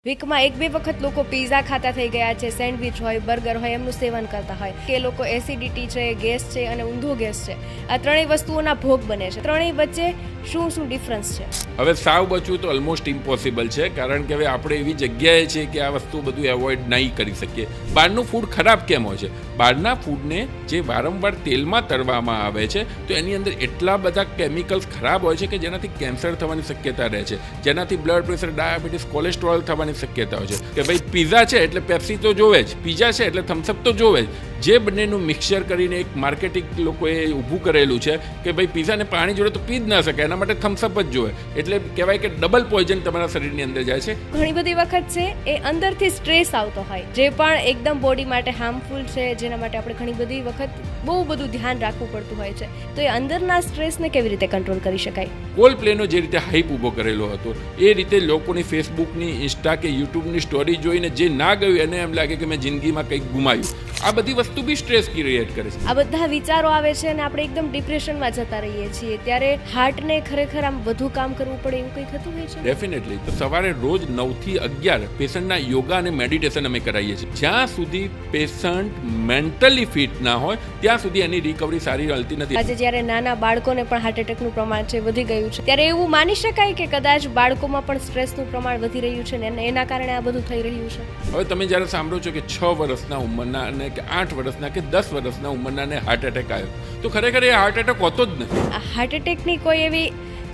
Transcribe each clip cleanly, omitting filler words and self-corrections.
વીકમાં એક બે વખત લોકો પીઝા ખાતા થઈ ગયા છે, સેન્ડવિચ હોય, બર્ગર હોય, એમનું સેવન કરતા હોય કે લોકો એસિડિટી છે, ગેસ છે અને ઊંધો ગેસ છે, આ ત્રણેય વસ્તુઓના ભોગ બને છે. ત્રણેય વચ્ચે શું શું ડિફરન્સ છે? હવે સાવ બચવું તો ઓલમોસ્ટ ઇમ્પોસિબલ છે, કારણ કે હવે આપણે એવી જગ્યાએ છે કે આ વસ્તુ બધું એવોઇડ નહીં કરી શકીએ. બહારનું ફૂડ ખરાબ કેમ હોય છે? બહારના ફૂડને જે વારંવાર તેલમાં તળવામાં આવે છે તો એની અંદર એટલા બધા કેમિકલ્સ ખરાબ હોય છે કે જેનાથી કેન્સર થવાની શક્યતા રહે છે, જેનાથી બ્લડ પ્રેશર, ડાયાબિટીસ, કોલેસ્ટ્રોલ થવાની શક્યતા હોય છે. કે ભાઈ પીઝા છે એટલે પેપ્સી તો જોવે જ, પીઝા છે એટલે થમ્સઅપ તો જોવે જ. જે બંનેનું મિક્સચર કરીને એક માર્કેટિંગ લોકોએ ઊભું કરેલું છે કે ભાઈ પીઝાને પાણી જોડે તો પી જ ના શકે, એના માટે થમ્સઅપ જ જોવે. એટલે કહેવાય કે ડબલ પોઈઝન તમારા શરીરની અંદર જાય છે. ઘણી બધી વખત છે એ અંદરથી સ્ટ્રેસ આવતો હોય જે પણ એકદમ બોડી માટે હાર્મફુલ છે, જેના માટે આપણે ઘણી બધી વખત બહુ બધું ધ્યાન રાખવું પડતું હોય છે. તો એ અંદરના સ્ટ્રેસને કેવી રીતે કંટ્રોલ કરી શકાય? કોલ પ્લેનો જે રીતે હાઈપ ઊભો કરેલો હતો એ રીતે લોકોની ફેસબુકની, ઇન્સ્ટા કે યુટ્યુબની સ્ટોરી જોઈને જે ના ગયું એને એમ લાગે કે મેં જિંદગીમાં કંઈક ગુમાવ્યું. આ બધી વસ્તુ બી સ્ટ્રેસ ક્રિએટ કરે છે. આ બધા વિચારો આવે છે અને આપણે એકદમ ડિપ્રેશનમાં જતા રહીએ છીએ. ત્યારે હાર્ટને ખરેખર આમ વધુ કામ કરવું પડે એવું કંઈ થતું હોય છે? ડેફિનેટલી. તો સવારે રોજ 9 થી 11 પેશન્ટના યોગા અને મેડિટેશન અમે કરાવીએ છીએ. જ્યાં સુધી પેશન્ટ મેન્ટલી ફિટ ના હોય ત્યાં સુધી એની રિકવરી સારી હાલતી નથી. આજે જ્યારે નાના બાળકોને પણ હાર્ટ એટેકનું પ્રમાણ છે વધી ગયું છે, ત્યારે એવું માની શકાય કે કદાચ બાળકોમાં પણ સ્ટ્રેસનું પ્રમાણ વધી રહ્યું છે ને એના કારણે આ બધું થઈ રહ્યું છે. હવે તમે જ્યારે સાંભળો છો કે 6 વર્ષના ઉંમરના અને કે 8 વર્ષના કે 10 વર્ષના ઉંમરનાને હાર્ટ એટેક આવ્યો, તો ખરેખર એ હાર્ટ એટેક હોતો જ નથી. આ હાર્ટ એટેકની કોઈ એવી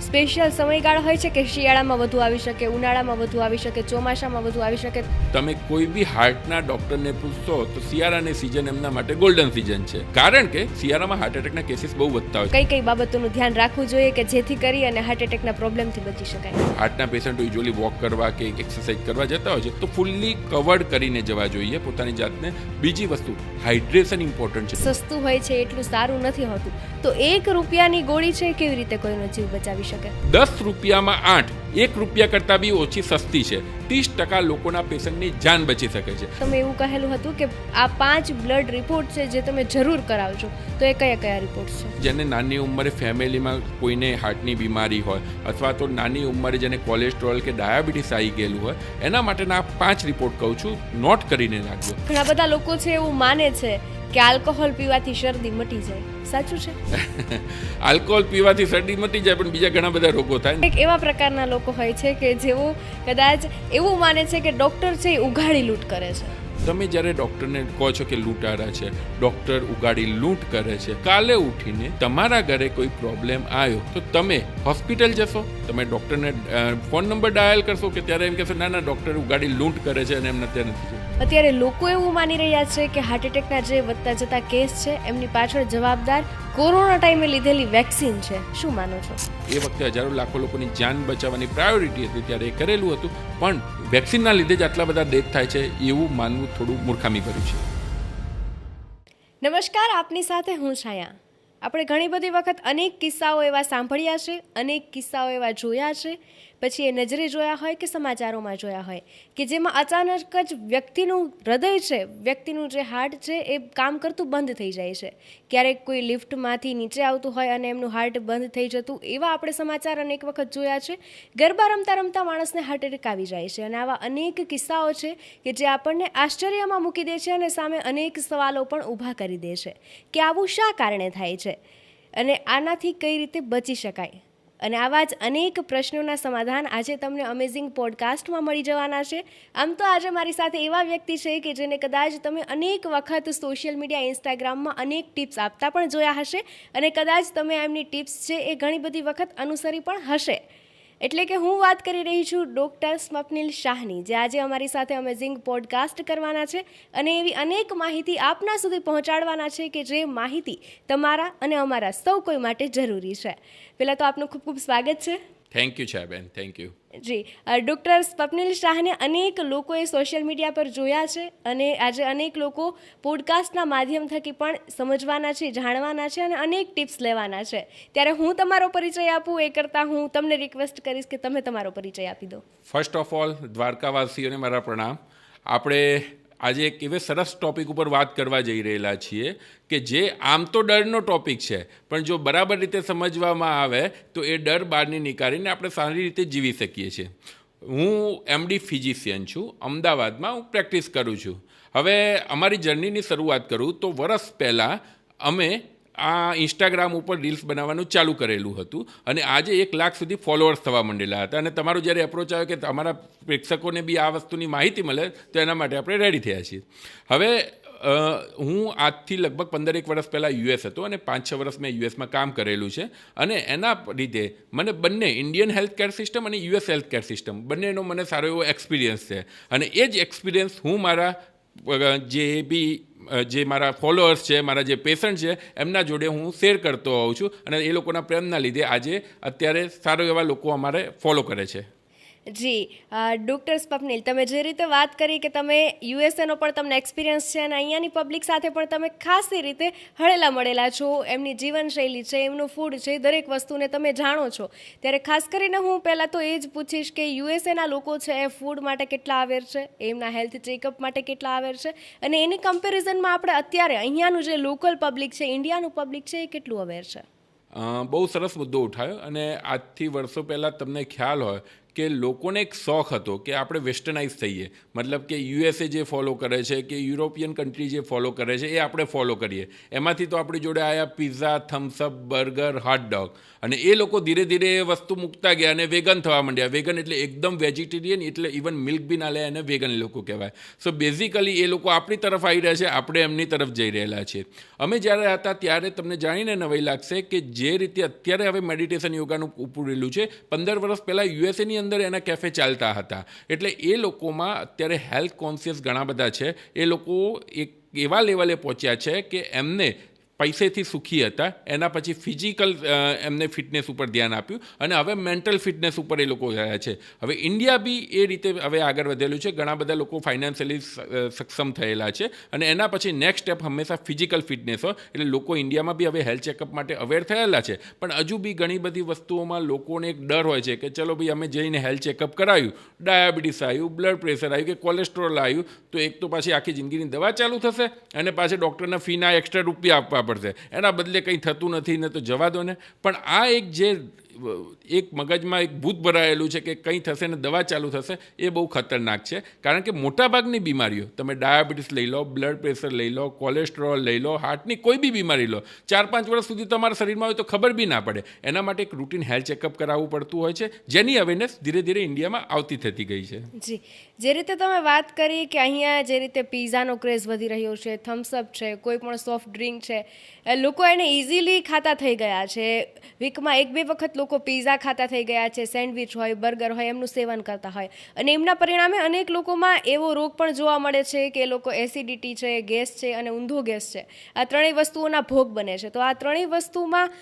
સ્પેશિયલ સમયગાળો હોય છે કે શિયાળામાં વધુ આવી શકે, ઉનાળામાં વધુ આવી શકે, ચોમાસામાં વધુ આવી શકે? તમે કોઈ બી હાર્ટના ડોક્ટરને પૂછશો તો શિયાળાની સિઝન એમના માટે ગોલ્ડન સિઝન છે, કારણ કે શિયાળામાં હાર્ટ એટેકના કેસીસ બહુ વધતા હોય. કઈ કઈ બાબતોનું ધ્યાન રાખવું જોઈએ કે જેથી કરી અને હાર્ટ એટેકના પ્રોબ્લેમથી બચી શકાય? હાર્ટના પેશન્ટો યુઝ્યુઅલી વોક કરવા કે એક્સરસાઇઝ કરવા જતા હોય છે તો ફૂલ્લી કવર્ડ કરીને જવા જોઈએ પોતાની જાતને. બીજી વસ્તુ, હાઇડ્રેશન ઇમ્પોર્ટન્ટ છે. સસ્તું હોય છે એટલું સારું નથી હોતું. તો 1 રૂપિયાની ગોળી છે કેવી રીતે કોઈનો જીવ બચાવી શકે? 10 રૂપિયામાં 8, 1 રૂપિયા કરતાં બી ઓછી સસ્તી છે. 30% લોકોના પેશન્ટની જાન બચી શકે છે. તમે એવું કહેલું હતું કે આ 5 બ્લડ રિપોર્ટ છે જે તમે જરૂર કરાવજો, તો એ કયા કયા રિપોર્ટ છે? જેને નાની ઉંમરે ફેમિલીમાં કોઈને હાર્ટની બીમારી હોય અથવા તો નાની ઉંમરે જેને કોલેસ્ટ્રોલ કે ડાયાબિટીસ આવી ગયેલું હોય, એના માટેના 5 રિપોર્ટ કહું છું, નોટ કરીને રાખજો. ઘણા બધા લોકો છે એવું માને છે કે આલ્કોહોલ પીવાથી શરદી મટી જાય, સાચું છે? આલ્કોહોલ પીવાથી શરદી મટી જાય પણ બીજા ઘણા બધા રોગો થાય. એક એવા પ્રકારના લોકો હોય છે કે જેઓ કદાચ એવું માને છે કે ડોક્ટર છે એ ઉઘાડી લૂંટ કરે છે. તમે જ્યારે ડૉક્ટરને કહો છો કે લૂંટારા છે, ડૉક્ટર ઉગાડી લૂંટ કરે છે, કાલે ઉઠીને તમારા ઘરે કોઈ પ્રોબ્લેમ આવ્યો તો તમે હોસ્પિટલ જશો, તમે ડૉક્ટરને ફોન નંબર ડાયલ કરશો કે ત્યારે એમ કહેશો ના ના ડૉક્ટર ઉગાડી લૂંટ કરે છે અને એમને ત્યાં નથી. અત્યારે લોકો એવું માની રહ્યા છે કે હાર્ટ એટેકના જે વધતા જતા કેસ છે એમની પાછળ જવાબદાર કોરોના ટાઈમે લીધેલી વેક્સિન છે. શું માનો છો? એ વખતે હજારો લાખો લોકોની જાન બચાવવાની પ્રાયોરિટી હતી ત્યારે એ કરેલું હતું, પણ વેક્સિનના લીધે જ આટલા બધા ડેથ થાય છે એવું માનવું થોડું મૂર્ખામી ભર્યું છે. નમસ્કાર, આપની સાથે હું છાયા. આપણે ઘણી બધી વખત અનેક કિસ્સાઓ એવા સાંભળ્યા છે, અનેક કિસ્સાઓ એવા જોયા છે, પછી એ નજરે જોયા હોય કે સમાચારોમાં જોયા હોય કે જેમાં અચાનક જ વ્યક્તિનું હૃદય છે, વ્યક્તિનું જે હાર્ટ છે એ કામ કરતું બંધ થઈ જાય છે. ક્યારેક કોઈ લિફ્ટમાંથી નીચે આવતું હોય અને એમનું હાર્ટ બંધ થઈ જતું, એવા આપણે સમાચાર અનેક વખત જોયા છે. ગરબા રમતા રમતા માણસને હાર્ટ એટેક આવી જાય છે અને આવા અનેક કિસ્સાઓ છે કે જે આપણને આશ્ચર્યમાં મૂકી દે છે અને સામે અનેક સવાલો પણ ઊભા કરી દે છે કે આવું શા કારણે થાય છે અને આનાથી કઈ રીતે બચી શકાય. અને આવા જ અનેક પ્રશ્નોના સમાધાન આજે તમને અમેઝિંગ પોડકાસ્ટમાં મળી જવાના છે. આમ તો આજે મારી સાથે એવા વ્યક્તિ છે કે જેને કદાચ તમે અનેક વખત સોશિયલ મીડિયા, ઇન્સ્ટાગ્રામમાં અનેક ટિપ્સ આપતા પણ જોયા હશે અને કદાચ તમે એમની ટિપ્સ છે એ ઘણી બધી વખત અનુસરી પણ હશે. એટલે કે હું વાત કરી રહી છું ડૉક્ટર સ્વપ્નિલ શાહની, જે આજે અમારી સાથે અમેઝિંગ પોડકાસ્ટ કરવાના છે અને એવી અનેક માહિતી આપના સુધી પહોંચાડવાના છે કે જે માહિતી તમારા અને અમારા સૌ કોઈ માટે જરૂરી છે. પહેલાં તો આપનું ખૂબ ખૂબ સ્વાગત છે. થેન્ક યુ છે બેન, થેન્ક યુ. જી, ડૉક્ટર સ્વપ્નિલ શાહને અનેક લોકોએ સોશિયલ મીડિયા પર જોયા છે અને આજે અનેક લોકો પોડકાસ્ટના માધ્યમ થકી પણ સમજવાના છે, જાણવાના છે અને અનેક ટિપ્સ લેવાના છે. ત્યારે હું તમારો પરિચય આપું એ કરતાં હું તમને રિક્વેસ્ટ કરીશ કે તમે તમારો પરિચય આપી દો. ફર્સ્ટ ઓફ ઓલ દ્વારકાવાસીઓને મારા પ્રણામ. આપણે આજે એક એવે સરસ ટૉપિક ઉપર વાત કરવા જઈ રહેલા છીએ કે જે આમ તો ડરનો ટૉપિક છે, પણ જો બરાબર રીતે સમજવામાં આવે તો એ ડર બહારની નીકાળીને આપણે સારી રીતે જીવી શકીએ છીએ. હું એમડી ફિઝિશિયન છું, અમદાવાદમાં હું પ્રેક્ટિસ કરું છું. હવે અમારી જર્નીની શરૂઆત કરું તો વર્ષ પહેલાં અમે આ ઇન્સ્ટાગ્રામ ઉપર રીલ્સ બનાવવાનું ચાલુ કરેલું હતું અને આજે 1 લાખ સુધી ફોલોઅર્સ થવા માંડેલા હતા. અને તમારો જ્યારે એપ્રોચ આવ્યો કે તમારા પ્રેક્ષકોને બી આ વસ્તુની માહિતી મળે તો એના માટે આપણે રેડી થયા છીએ. હવે હું આજથી લગભગ 15 વર્ષ પહેલાં યુએસ હતો અને 5-6 વર્ષ મેં યુએસમાં કામ કરેલું છે અને એના લીધે મને બંને ઇન્ડિયન હેલ્થકેર સિસ્ટમ અને યુએસ હેલ્થકેર સિસ્ટમ બંનેનો મને સારો એવો એક્સપિરિયન્સ છે. અને એ જ એક્સપિરિયન્સ હું મારા જે મારા ફોલોઅર્સ છે, મારા જે પેશન્ટ છે એમના જોડે હું શેર કરતો હોઉં છું અને એ લોકોના પ્રેમના લીધે આજે અત્યારે સારો એવા લોકો અમારે ફોલો કરે છે. જી ડૉક્ટર સ્વપ્નિલ, તમે જે રીતે વાત કરી કે તમે યુએસએનો પણ તમને એક્સપિરિયન્સ છે અને અહીંયાની પબ્લિક સાથે પણ તમે ખાસી રીતે હળેલા મળેલા છો, એમની જીવનશૈલી છે, એમનું ફૂડ છે, દરેક વસ્તુને તમે જાણો છો, ત્યારે ખાસ કરીને હું પહેલાં તો એ જ પૂછીશ કે યુએસએના લોકો છે એ ફૂડ માટે કેટલા અવેર છે, એમના હેલ્થ ચેકઅપ માટે કેટલા અવેર છે અને એની કમ્પેરિઝનમાં આપણે અત્યારે અહીંયાનું જે લોકલ પબ્લિક છે, ઇન્ડિયાનું પબ્લિક છે, એ કેટલું અવેર છે? બહુ સરસ મુદ્દો ઉઠાવ્યો. અને આજથી વર્ષો પહેલાં તમને ખ્યાલ હોય કે લોકોને એક શોખ હતો કે આપણે વેસ્ટર્નાઇઝ થઈએ, મતલબ કે યુએસએ જે ફોલો કરે છે કે યુરોપિયન કન્ટ્રી જે ફોલો કરે છે એ આપણે ફોલો કરીએ. એમાંથી તો આપણી જોડે આવ્યા પિઝા, થમ્સઅપ, બર્ગર, હોટડોગ અને એ લોકો ધીરે ધીરે એ વસ્તુ મૂકતા ગયા અને વેગન થવા માંડ્યા. વેગન એટલે એકદમ વેજીટેરિયન, એટલે ઇવન મિલ્ક બી ના લે અને વેગન લોકો કહેવાય. સો બેઝિકલી એ લોકો આપણી તરફ આવી રહ્યા છે, આપણે એમની તરફ જઈ રહેલા છીએ. અમે જ્યારે હતા ત્યારે તમને જાણીને નવાઈ લાગશે કે જે રીતે અત્યારે હવે મેડિટેશન યોગાનું ઉપડેલું છે, 15 વર્ષ પહેલાં યુએસએની અંદર એના કેફે ચાલતા હતા. એટલે એ લોકોમાં અત્યારે હેલ્થ કોન્શિયસ ઘણા બધા છે. એ લોકો એક એવા લેવલે પહોંચ્યા છે કે એમને પૈસેથી સુખી હતા, એના પછી ફિઝિકલ એમને ફિટનેસ ઉપર ધ્યાન આપ્યું અને હવે મેન્ટલ ફિટનેસ ઉપર એ લોકો ગયા છે. હવે ઇન્ડિયા બી એ રીતે હવે આગળ વધેલું છે. ઘણા બધા લોકો ફાઇનાન્શિયલી સક્ષમ થયેલા છે અને એના પછી નેક્સ્ટ સ્ટેપ હંમેશા ફિઝિકલ ફિટનેસ હોય. એટલે લોકો ઇન્ડિયામાં બી હવે હેલ્થ ચેકઅપ માટે અવેર થયેલા છે. પણ હજુ બી ઘણી બધી વસ્તુઓમાં લોકોને એક ડર હોય છે કે ચલો ભાઈ અમે જઈને હેલ્થ ચેકઅપ કરાવ્યું, ડાયાબિટીસ આવ્યું, બ્લડ પ્રેશર આવ્યું કે કોલેસ્ટ્રોલ આવ્યું, તો એક તો પાછી આખી જિંદગીની દવા ચાલુ થશે અને પાછી ડૉક્ટરના ફીના એક્સ્ટ્રા રૂપિયા આપવા પડશે. એના બદલે કંઈ થતું નથી ને તો જવા દો ને. પણ આ એક મગજમાં એક ભૂત ભરાયેલું છે કે કંઈ થશે ને દવા ચાલુ થશે, એ બહુ ખતરનાક છે. કારણ કે મોટાભાગની બીમારીઓ, તમે ડાયાબિટીસ લઈ લો, બ્લડ પ્રેશર લઈ લો, કોલેસ્ટ્રોલ લઈ લો, હાર્ટની કોઈ બી બીમારી લો, 4-5 વર્ષ સુધી તમારા શરીરમાં હોય તો ખબર બી ના પડે. એના માટે એક રૂટીન હેલ્થ ચેકઅપ કરાવવું પડતું હોય છે, જેની અવેરનેસ ધીરે ધીરે ઇન્ડિયામાં આવતી થતી ગઈ છે. જી, જે રીતે તમે વાત કરી કે અહીંયા જે રીતે પિઝાનો ક્રેઝ વધી રહ્યો છે, થમ્સઅપ છે, કોઈ પણ સોફ્ટ ડ્રિંક છે, લોકો એને ઇઝીલી ખાતા થઈ ગયા છે. વીકમાં 1-2 વખત લોકો પિઝા ખાતા થઈ ગયા છે, સેન્ડવિચ હોય, બર્ગર હોય, એમનું સેવન કરતા હોય અને એમના પરિણામે અનેક લોકોમાં એવો રોગ પણ જોવા મળે છે કે એ લોકો એસિડિટી છે, ગેસ છે અને ઊંધો ગેસ છે, આ ત્રણેય વસ્તુઓના ભોગ બને છે. તો આ ત્રણેય વસ્તુમાં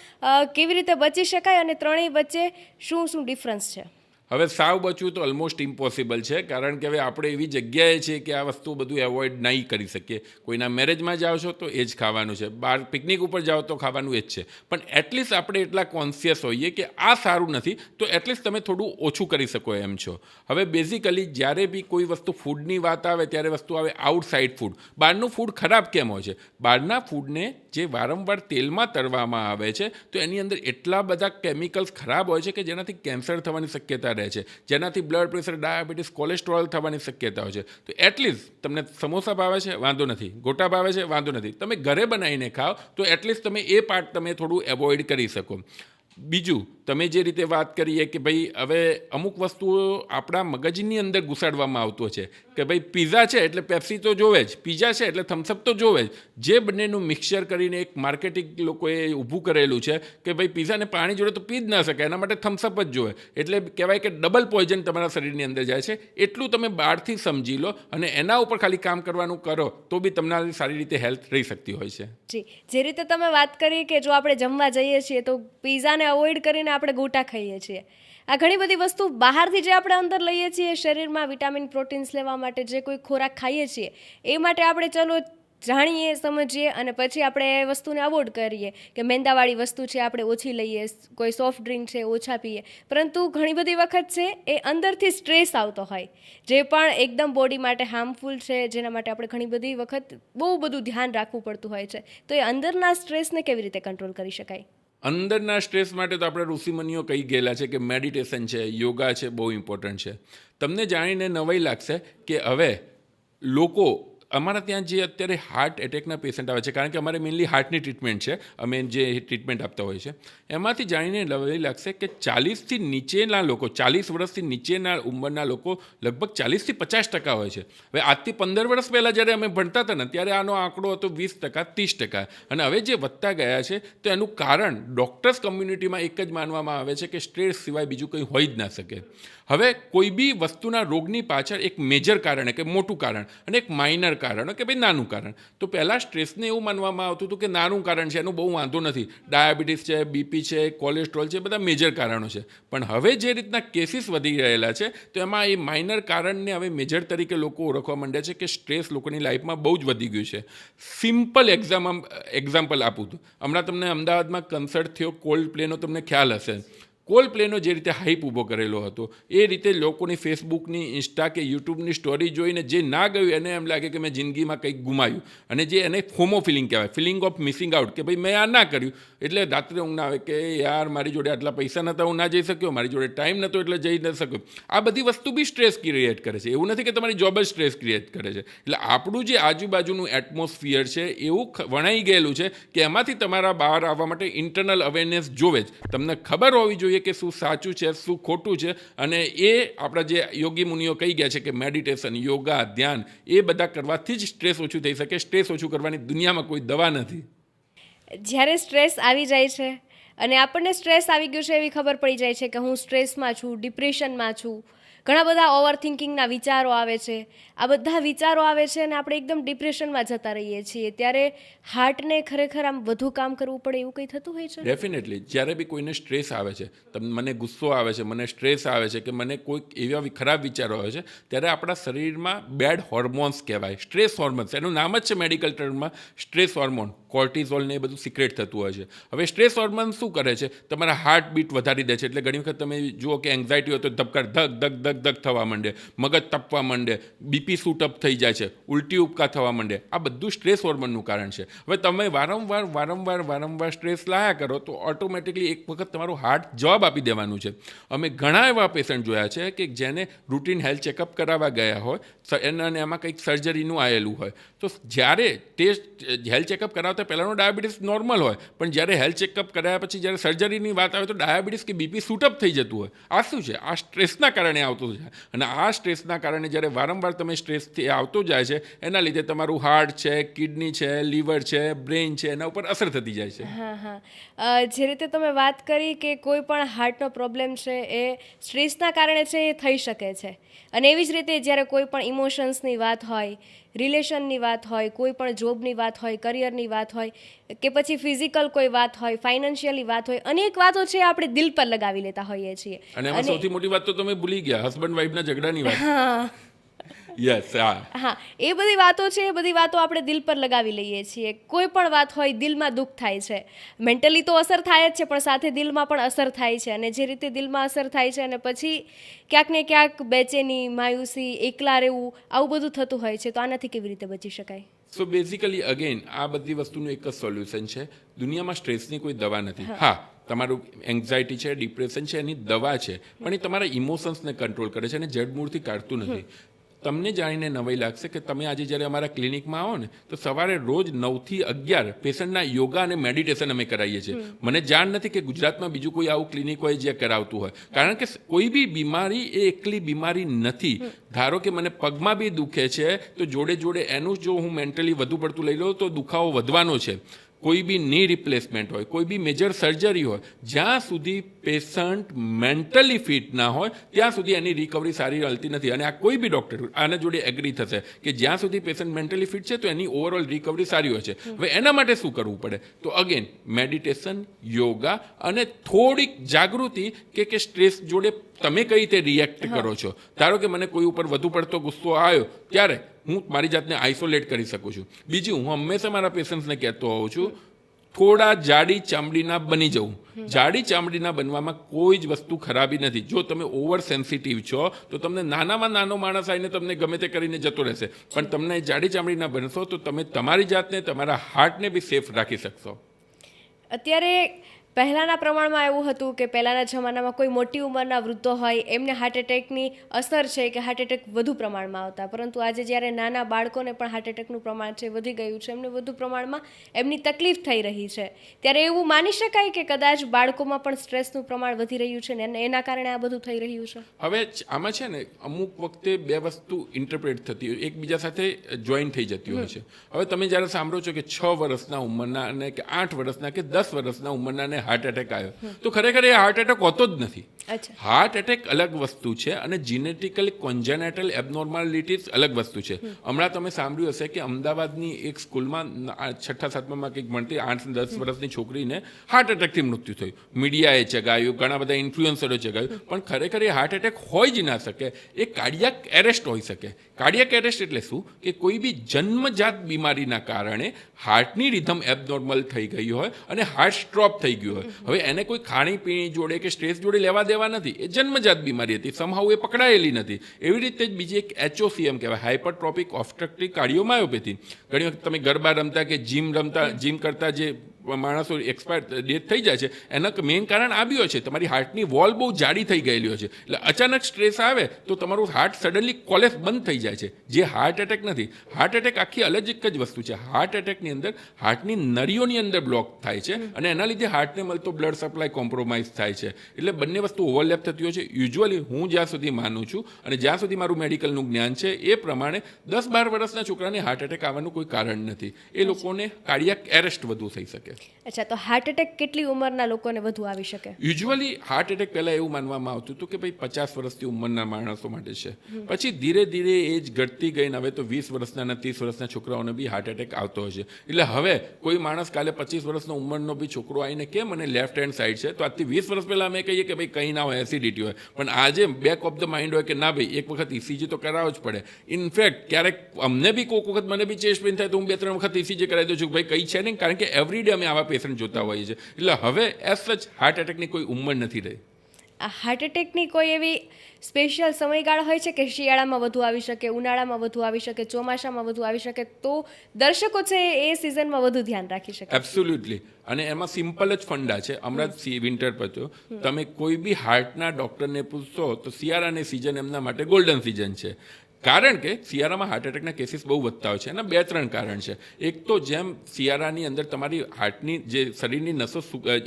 કેવી રીતે બચી શકાય અને ત્રણેય વચ્ચે શું ડિફરન્સ છે? હવે સાવ બચવું તો ઓલમોસ્ટ ઇમ્પોસિબલ છે. કારણ કે હવે આપણે એવી જગ્યાએ છીએ કે આ વસ્તુ બધું એવોઇડ નહીં કરી શકીએ. કોઈના મેરેજમાં જાઓ છો તો એ જ ખાવાનું છે, બહાર પિકનિક ઉપર જાઓ તો ખાવાનું એ જ છે. પણ એટલીસ્ટ આપણે એટલા કોન્શિયસ હોઈએ કે આ સારું નથી તો એટલીસ્ટ તમે થોડું ઓછું કરી શકો એમ છો. હવે બેઝિકલી જ્યારે બી કોઈ વસ્તુ ફૂડની વાત આવે ત્યારે વસ્તુ આવે આઉટસાઇડ ફૂડ. બહારનું ફૂડ ખરાબ કેમ હોય છે? બહારના ફૂડને જે વારંવાર તેલમાં તળવામાં આવે છે તો એની અંદર એટલા બધા કેમિકલ્સ ખરાબ હોય છે કે જેનાથી કેન્સર થવાની શક્યતા રહે છે, જેનાથી બ્લડ પ્રેશર, ડાયાબિટીસ, કોલેસ્ટ્રોલ થવાની શક્યતા હોય છે. તો એટલીસ્ટ તમને સમોસા ભાવે છે વાંધો નથી, ગોટા ભાવે છે વાંધો નથી, તમે ઘરે બનાવીને ખાઓ તો એટલીસ્ટ તમે એ પાર્ટ તમે થોડું એવોઇડ કરી શકો. બીજું, તમે જે રીતે વાત કરીએ કે ભાઈ હવે અમુક વસ્તુઓ આપણા મગજની અંદર ઘુસાડવામાં આવતો છે કે ભાઈ પિઝા છે એટલે પેપ્સી તો જોવે જ, પિઝા છે એટલે થમ્સઅપ તો જોવે જ. જે બંનેનું મિક્સચર કરીને એક માર્કેટિંગ લોકોએ ઊભું કરેલું છે કે ભાઈ પિઝાને પાણી જોડે તો પી જ ના શકાય, એના માટે થમ્સઅપ જ જોવે. એટલે કહેવાય કે ડબલ પોઈઝન તમારા શરીરની અંદર જાય છે. એટલું તમે બહારથી સમજી લો અને એના ઉપર ખાલી કામ કરવાનું કરો તો બી તમારી સારી રીતે હેલ્થ રહી શકતી હોય છે. જી, જે રીતે તમે વાત કરી કે જો આપણે જમવા જઈએ છીએ તો પિઝાને અવોઇડ કરીને આપણે ગોટા ખાઈએ છીએ. આ ઘણી બધી વસ્તુ બહારથી જે આપણે અંદર લઈએ છીએ શરીરમાં વિટામિન, પ્રોટીન્સ લેવા માટે જે કોઈ ખોરાક ખાઈએ છીએ એ માટે આપણે ચલો જાણીએ, સમજીએ અને પછી આપણે એ વસ્તુને અવોઇડ કરીએ કે મેંદાવાળી વસ્તુ છે આપણે ઓછી લઈએ, કોઈ સોફ્ટ ડ્રિંક છે ઓછા પીએ. પરંતુ ઘણી બધી વખત છે એ અંદરથી સ્ટ્રેસ આવતો હોય જે પણ એકદમ બોડી માટે હાર્મફુલ છે, જેના માટે આપણે ઘણી બધી વખત બહુ બધું ધ્યાન રાખવું પડતું હોય છે. તો એ અંદરના સ્ટ્રેસને કેવી રીતે કંટ્રોલ કરી શકાય? અંદરના સ્ટ્રેસ માટે તો આપણે ઋષિમુનિઓ કહી ગયેલા છે કે મેડિટેશન છે, યોગા છે, બહુ ઇમ્પોર્ટન્ટ છે. તમને જાણીને નવાઈ લાગશે કે હવે લોકો અમારા ત્યાં જે અત્યારે હાર્ટ એટેકના પેશન્ટ આવે છે, કારણ કે અમારે મેઇનલી હાર્ટની ટ્રીટમેન્ટ છે, અમે જે ટ્રીટમેન્ટ આપતા હોઈએ છીએ, એમાંથી જાણીને નવાઈ લાગશે કે 40થી નીચેના લોકો, 40 વર્ષથી નીચેના ઉંમરના લોકો લગભગ 40થી 50% હોય છે. હવે આજથી 15 વર્ષ પહેલાં જ્યારે અમે ભણતા હતા ને ત્યારે આનો આંકડો હતો 20%, 30%, અને હવે જે વધતા ગયા છે તો એનું કારણ ડૉક્ટર્સ કમ્યુનિટીમાં એક જ માનવામાં આવે છે કે સ્ટ્રેસ સિવાય બીજું કંઈ હોઈ જ ના શકે. હવે કોઈ બી વસ્તુના રોગની પાછળ એક મેજર કારણ કે મોટું કારણ અને એક માઇનર કારણ કે ભાઈ નાનું કારણ. તો પહેલાં સ્ટ્રેસને એવું માનવામાં આવતું હતું કે નાનું કારણ છે, એનું બહુ વાંધો નથી, ડાયાબિટીસ છે, બીપી છે, કોલેસ્ટ્રોલ છે, બધા મેજર કારણો છે. પણ હવે જે રીતના કેસીસ વધી રહેલા છે તો એમાં એ માઇનર કારણને હવે મેજર તરીકે લોકો ઓળખવા માંડ્યા છે કે સ્ટ્રેસ લોકોની લાઈફમાં બહુ જ વધી ગયું છે. સિમ્પલ એક્ઝામ્પલ આપું તો હમણાં તમને અમદાવાદમાં કન્સર્ટ થયો કોલ્ડ પ્લેનો, તમને ખ્યાલ હશે. કોલ્ડ પ્લેનો જે રીતે હાઈપ ઊભો કરેલો હતો એ રીતે લોકોની ફેસબુકની, ઇન્સ્ટા કે યુટ્યુબની સ્ટોરી જોઈને જે ના ગયું એને એમ લાગે કે મેં જિંદગીમાં કંઈક ગુમાયું, અને જે એને ફોમો ફિલિંગ કહેવાય, ફિલિંગ ઓફ મિસિંગ આઉટ, કે ભાઈ મેં આ ના કર્યું એટલે રાત્રે ઊંઘ ના આવે કે યાર મારી જોડે આટલા પૈસા નહોતા, હું ના જઈ શક્યો, મારી જોડે ટાઈમ નહોતો એટલે જઈ ન શક્યો. આ બધી વસ્તુ બી સ્ટ્રેસ ક્રિએટ કરે છે. એવું નથી કે તમારી જોબ જ સ્ટ્રેસ ક્રિએટ કરે છે. એટલે આપણું જે આજુબાજુનું એટમોસ્ફિયર છે એવું વણાઈ ગયેલું છે કે એમાંથી તમારા બહાર આવવા માટે ઇન્ટરનલ અવેરનેસ જોવે જ. તમને ખબર હોવી જોઈએ કે શું સાચું છે, શું ખોટું છે, અને એ આપણા જે યોગી મુનિઓ કહી ગયા છે કે મેડિટેશન, યોગા, ધ્યાન, એ બધા કરવાથી જ સ્ટ્રેસ ઓછું થઈ શકે. સ્ટ્રેસ ઓછું કરવાની દુનિયામાં કોઈ દવા નથી. જ્યારે સ્ટ્રેસ આવી જાય છે અને આપણને સ્ટ્રેસ આવી ગયું છે એવી ખબર પડી જાય છે કે હું સ્ટ્રેસમાં છું, ડિપ્રેશનમાં છું, ઘણા બધા ઓવર થિંકિંગના વિચારો આવે છે, આ બધા વિચારો આવે છે અને આપણે એકદમ ડિપ્રેશનમાં જતા રહીએ છીએ, ત્યારે હાર્ટને ખરેખર આમ વધુ કામ કરવું પડે એવું કંઈ થતું હોય છે? ડેફિનેટલી. જ્યારે બી કોઈને સ્ટ્રેસ આવે છે, મને ગુસ્સો આવે છે, મને સ્ટ્રેસ આવે છે કે મને કોઈક એવા ખરાબ વિચારો આવે છે, ત્યારે આપણા શરીરમાં બેડ હોર્મોન્સ કહેવાય, સ્ટ્રેસ હોર્મોન્સ, એનું નામ જ છે મેડિકલ ટર્મમાં સ્ટ્રેસ હોર્મોન, કોર્ટિઝોલ ને એ બધું સિક્રેટ થતું હોય છે. હવે સ્ટ્રેસ હોર્મોન શું કરે છે? તમારા હાર્ટ બીટ વધારી દે છે. એટલે ઘણી વખત તમે જુઓ કે એન્ઝાયટી હોય તો ધબકાર ધક ધક ધક ધક થવા માંડે, મગજ તપવા માંડે, બીપી શૂટઅપ થઈ જાય છે, ઉલટી ઉપકા થવા માંડે. આ બધું સ્ટ્રેસ હોર્મોનનું કારણ છે. હવે તમે વારંવાર સ્ટ્રેસ લાયા કરો તો ઓટોમેટિકલી એક વખત તમારું હાર્ટ જવાબ આપી દેવાનું છે. અમે ઘણા એવા પેશન્ટ જોયા છે કે જેને રૂટીન હેલ્થ ચેકઅપ કરાવવા ગયા હોય અને એમાં કંઈક સર્જરીનું આવેલું હોય, તો જ્યારે તે હેલ્થ ચેકઅપ કરાવતા પહેલાંનો ડાયાબિટીસ નોર્મલ હોય, પણ જ્યારે હેલ્થ ચેકઅપ કરાયા પછી જ્યારે સર્જરીની વાત આવે તો ડાયાબિટીસ કે બીપી શૂટઅપ થઈ જતું હોય. આ શું છે? આ સ્ટ્રેસના કારણે આવતું છે. અને આ સ્ટ્રેસના કારણે જ્યારે વારંવાર તમે સ્ટ્રેસથી આવતો જાય છે એના લીધે તમારું હાર્ટ છે, કિડની છે, લીવર છે, બ્રેઇન છે, એના ઉપર અસર થતી જાય છે. હા, જે રીતે તમે વાત કરી કે કોઈ પણ હાર્ટનો પ્રોબ્લેમ છે એ સ્ટ્રેસના કારણે છે એ થઈ શકે છે, અને એવી જ રીતે જ્યારે કોઈ પણ ઇમોશન્સની વાત હોય, રિલેશનની વાત હોય, કોઈ પણ જોબની વાત હોય, કરિયરની વાત હોય, કે પછી ફિઝિકલ કોઈ વાત હોય, ફાઇનાન્શિયલી વાત હોય, અનેક વાતો છે આપણે દિલ પર લગાવી લેતા હોઈએ છીએ. અને એમાં સૌથી મોટી વાત તો તમે ભૂલી ગયા, હસબન્ડ વાઈફના ઝઘડાની વાત. યસ, હા, એ બધી વાતો છે, એ બધી વાતો આપણે દિલ પર લગાવી લઈએ છીએ. કોઈ પણ વાત હોય દિલમાં દુઃખ થાય છે, મેન્ટલી તો અસર થાય જ છે પણ સાથે દિલમાં પણ અસર થાય છે, અને જે રીતે દિલમાં અસર થાય છે અને પછી ક્યાંક ને ક્યાંક બેચેની, માયુસી, એકલા રહેવું, આવું બધું થતું હોય છે. તો આનાથી કેવી રીતે બચી શકાય? સો બેઝિકલી અગેન આ બધી વસ્તુનું એક જ સોલ્યુશન છે. દુનિયામાં સ્ટ્રેસની કોઈ દવા નથી. હા, તમારું એન્ઝાયટી છે, ડિપ્રેશન છે, એની દવા છે, પણ એ તમારા ઇમોશન્સને કંટ્રોલ કરે છે અને જડમૂળથી કાઢતું નથી. તમને જાણીને નવાઈ લાગશે કે તમે આજે જ્યારે અમારા ક્લિનિકમાં આવો ને તો સવારે રોજ 9 થી 11 પેશન્ટના યોગા અને મેડિટેશન અમે કરાવીએ છીએ. મને જાણ નથી કે ગુજરાતમાં બીજું કોઈ આવું ક્લિનિક હોય જે કરાવતું હોય, કારણ કે કોઈ બી બીમારી એ એકલી બીમારી નથી. ધારો કે મને પગમાં બી દુખે છે તો જોડે જોડે એનું જો હું મેન્ટલી વધુ પડતું લઈ લઉં તો દુખાવો વધવાનો છે. કોઈ બી ની રિપ્લેસમેન્ટ હોય, કોઈ બી મેજર સર્જરી હોય, જ્યાં સુધી પેશન્ટ મેન્ટલી ફિટ ના હોય ત્યાં સુધી એની રિકવરી સારી હાલતી નથી. અને આ કોઈ બી ડૉક્ટર આના જોડે એગ્રી થશે કે જ્યાં સુધી પેશન્ટ મેન્ટલી ફિટ છે તો એની ઓવરઓલ રિકવરી સારી હોય છે. હવે એના માટે શું કરવું પડે? તો અગેન મેડિટેશન, યોગા અને થોડીક જાગૃતિ કે સ્ટ્રેસ જોડે તમે કઈ રીતે રિએક્ટ કરો છો. ધારો કે મને કોઈ ઉપર વધુ પડતો ગુસ્સો આવ્યો ત્યારે હું મારી જાતને આઇસોલેટ કરી શકું છું. બીજું, હું હંમેશા મારા પેશન્ટ્સને કહેતો હોઉં છું, થોડા જાડી ચામડીના બની જવું. જાડી ચામડીના બનવામાં કોઈ જ વસ્તુ ખરાબી નથી. જો તમે ઓવર સેન્સિટિવ છો તો તમને નાનામાં નાનો માણસ આવીને તમને ગમે તે કરીને જતો રહેશે, પણ તમને જાડી ચામડીના બનશો તો તમે તમારી જાતને, તમારા હાર્ટને બી સેફ રાખી શકશો. અત્યારે પહેલાંના પ્રમાણમાં એવું હતું કે પહેલાંના જમાનામાં કોઈ મોટી ઉંમરના વૃદ્ધો હોય એમને હાર્ટ એટેકની અસર છે કે હાર્ટ એટેક વધુ પ્રમાણમાં આવતા, પરંતુ આજે જ્યારે નાના બાળકોને પણ હાર્ટ એટેકનું પ્રમાણ છે વધી ગયું છે, એમને વધુ પ્રમાણમાં એમની તકલીફ થઈ રહી છે, ત્યારે એવું માની શકાય કે કદાચ બાળકોમાં પણ સ્ટ્રેસનું પ્રમાણ વધી રહ્યું છે ને એના કારણે આ બધું થઈ રહ્યું છે. હવે આમાં છે ને અમુક વખતે બે વસ્તુ ઇન્ટરપ્રેટ થતી હોય, એકબીજા સાથે જોઈન થઈ જતી હોય છે. હવે તમે જ્યારે સાંભળો છો કે 6 વર્ષના ઉંમરના અને કે 8 વર્ષના કે 10 વર્ષના ઉંમરના હાર્ટ એટેક આવ્યો, તો ખરેખર એ હાર્ટ એટેક હોતો જ નથી. હાર્ટ એટેક અલગ વસ્તુ છે અને જીનેટિકલી કોન્જેનેટલ એબનોર્માલિટીઝ અલગ વસ્તુ છે. હમણાં તમે સાંભળ્યું હશે કે અમદાવાદની એક સ્કૂલમાં 6ઠા 7મામાં કંઈક ભણતી 8-10 વર્ષની છોકરીને હાર્ટ એટેકથી મૃત્યુ થયું. મીડિયાએ ચગાવ્યું, ઘણા બધા ઇન્ફ્લુએન્સરોએ ચગાવ્યું, પણ ખરેખર એ હાર્ટ એટેક હોય જ ના શકે, એ કાર્ડિયાક એરેસ્ટ હોઈ શકે. કાર્ડિયાક એરેસ્ટ એટલે શું કે કોઈ બી જન્મજાત બીમારીના કારણે હાર્ટની રિધમ એબનોર્મલ થઈ ગઈ હોય અને હાર્ટ સ્ટ્રોપ થઈ ગયું હોય. હવે એને કોઈ ખાણીપીણી જોડે કે સ્ટ્રેસ જોડે લેવા દેવા નથી, એ જન્મજાત બીમારી હતી, સમહાઉ એ પકડાયેલી નથી. એવી રીતે જ બીજી એક HOCM કહેવાય, હાઇપરટ્રોપિક ઓબ્સ્ટ્રક્ટિવ કાર્ડિયોમાયોપેથી. ઘણી વખત તમે ગરબા રમતા કે જીમ કરતા જે માણસો એક્સપાયર ડેથ થઈ જાય છે, એના મેઇન કારણ આ બી હોય છે, તમારી હાર્ટની વોલ બહુ જાડી થઈ ગયેલી હોય છે. એટલે અચાનક સ્ટ્રેસ આવે તો તમારું હાર્ટ સડનલી કોલેપ્સ બંધ થઈ જાય છે, જે હાર્ટ એટેક નથી. હાર્ટ એટેક આખી અલગ એક જ વસ્તુ છે. હાર્ટ એટેકની અંદર હાર્ટની નળીઓની અંદર બ્લોક થાય છે અને એના લીધે હાર્ટને મળતો બ્લડ સપ્લાય કોમ્પ્રોમાઇઝ થાય છે. એટલે બંને વસ્તુ ઓવરલેપ થતી હોય છે. યુઝ્યુઅલી હું જ્યાં સુધી માનું છું અને જ્યાં સુધી મારું મેડિકલનું જ્ઞાન છે એ પ્રમાણે 10-12 વર્ષના છોકરાને હાર્ટ એટેક આવવાનું કોઈ કારણ નથી. એ લોકોને કાર્ડિયાક એરેસ્ટ વધુ થઈ શકે. અચ્છા, તો હાર્ટ એટેક કેટલી ઉંમરના લોકોને વધુ આવી શકે? યુઝ્યુઅલી હાર્ટ એટેક પહેલાં એવું માનવામાં આવતું હતું કે ભાઈ 50 વર્ષથી ઉંમરના માણસો માટે છે. પછી ધીરે ધીરે એજ ઘટતી ગઈ ને હવે તો 20 વર્ષના અને 30 વર્ષના છોકરાઓને બી હાર્ટ એટેક આવતો હોય છે. એટલે હવે કોઈ માણસ કાલે 25 વર્ષનો ઉંમરનો બી છોકરો આવીને કેમ મને લેફ્ટ હેન્ડ સાઈડ છે, તો આજથી 20 વર્ષ પહેલાં અમે કહીએ કે ભાઈ કંઈ ના હોય, એસિડિટી હોય, પણ આજે બેક ઓફ ધ માઇન્ડ હોય કે ના ભાઈ એક વખત ECG તો કરાવવો જ પડે. ઇનફેક્ટ ક્યારેક અમને બી કોઈક વખત મને બી ચેસ્ટ પેઇન થાય તો હું 2-3 વખત ECG કરાવી દઉં છું, ભાઈ કંઈ છે નહીં, કારણ કે એવરીડે અમે આવા પેશન્ટ જોતા હોઈએ છીએ. એટલે હવે એઝ સચ હાર્ટ એટેકની કોઈ ઉંમર નથી રહી. આ હાર્ટ એટેકની કોઈ એવી સ્પેશિયલ સમયગાળા હોય છે કે શિયાળામાં વધુ આવી શકે, ઉનાળામાં વધુ આવી શકે, ચોમાસામાં વધુ આવી શકે, તો દર્શકો છે એ સિઝનમાં વધુ ધ્યાન રાખી શકે? એબ્સોલ્યુટલી. અને એમાં સિમ્પલ જ ફંડા છે. હમણાં વિન્ટર પત્યો, તમે કોઈ બી હાર્ટના ડૉક્ટરને પૂછશો તો શિયાળાની સિઝન એમના માટે ગોલ્ડન સિઝન છે. કારણ કે શિયાળામાં હાર્ટ એટેકના કેસીસ બહુ વધતા હોય છે. એના 2-3 કારણ છે. એક તો જેમ શિયાળાની અંદર તમારી હાર્ટની જે શરીરની નસો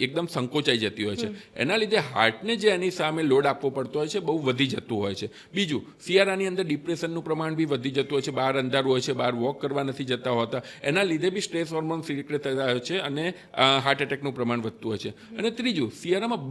એકદમ સંકોચાઈ જતી હોય છે, એના લીધે હાર્ટને જે એની સામે લોડ આપવો પડતો હોય છે બહુ વધી જતું હોય છે. બીજું, શિયાળાની અંદર ડિપ્રેશનનું પ્રમાણ બી વધી જતું હોય છે, બહાર અંધારું હોય છે, બહાર વોક કરવા નથી જતા હોતા, એના લીધે બી સ્ટ્રેસ હોર્મોન સિક્રેટ થતા હોય છે અને હાર્ટ એટેકનું પ્રમાણ વધતું હોય છે. અને ત્રીજું, શિયાળામાં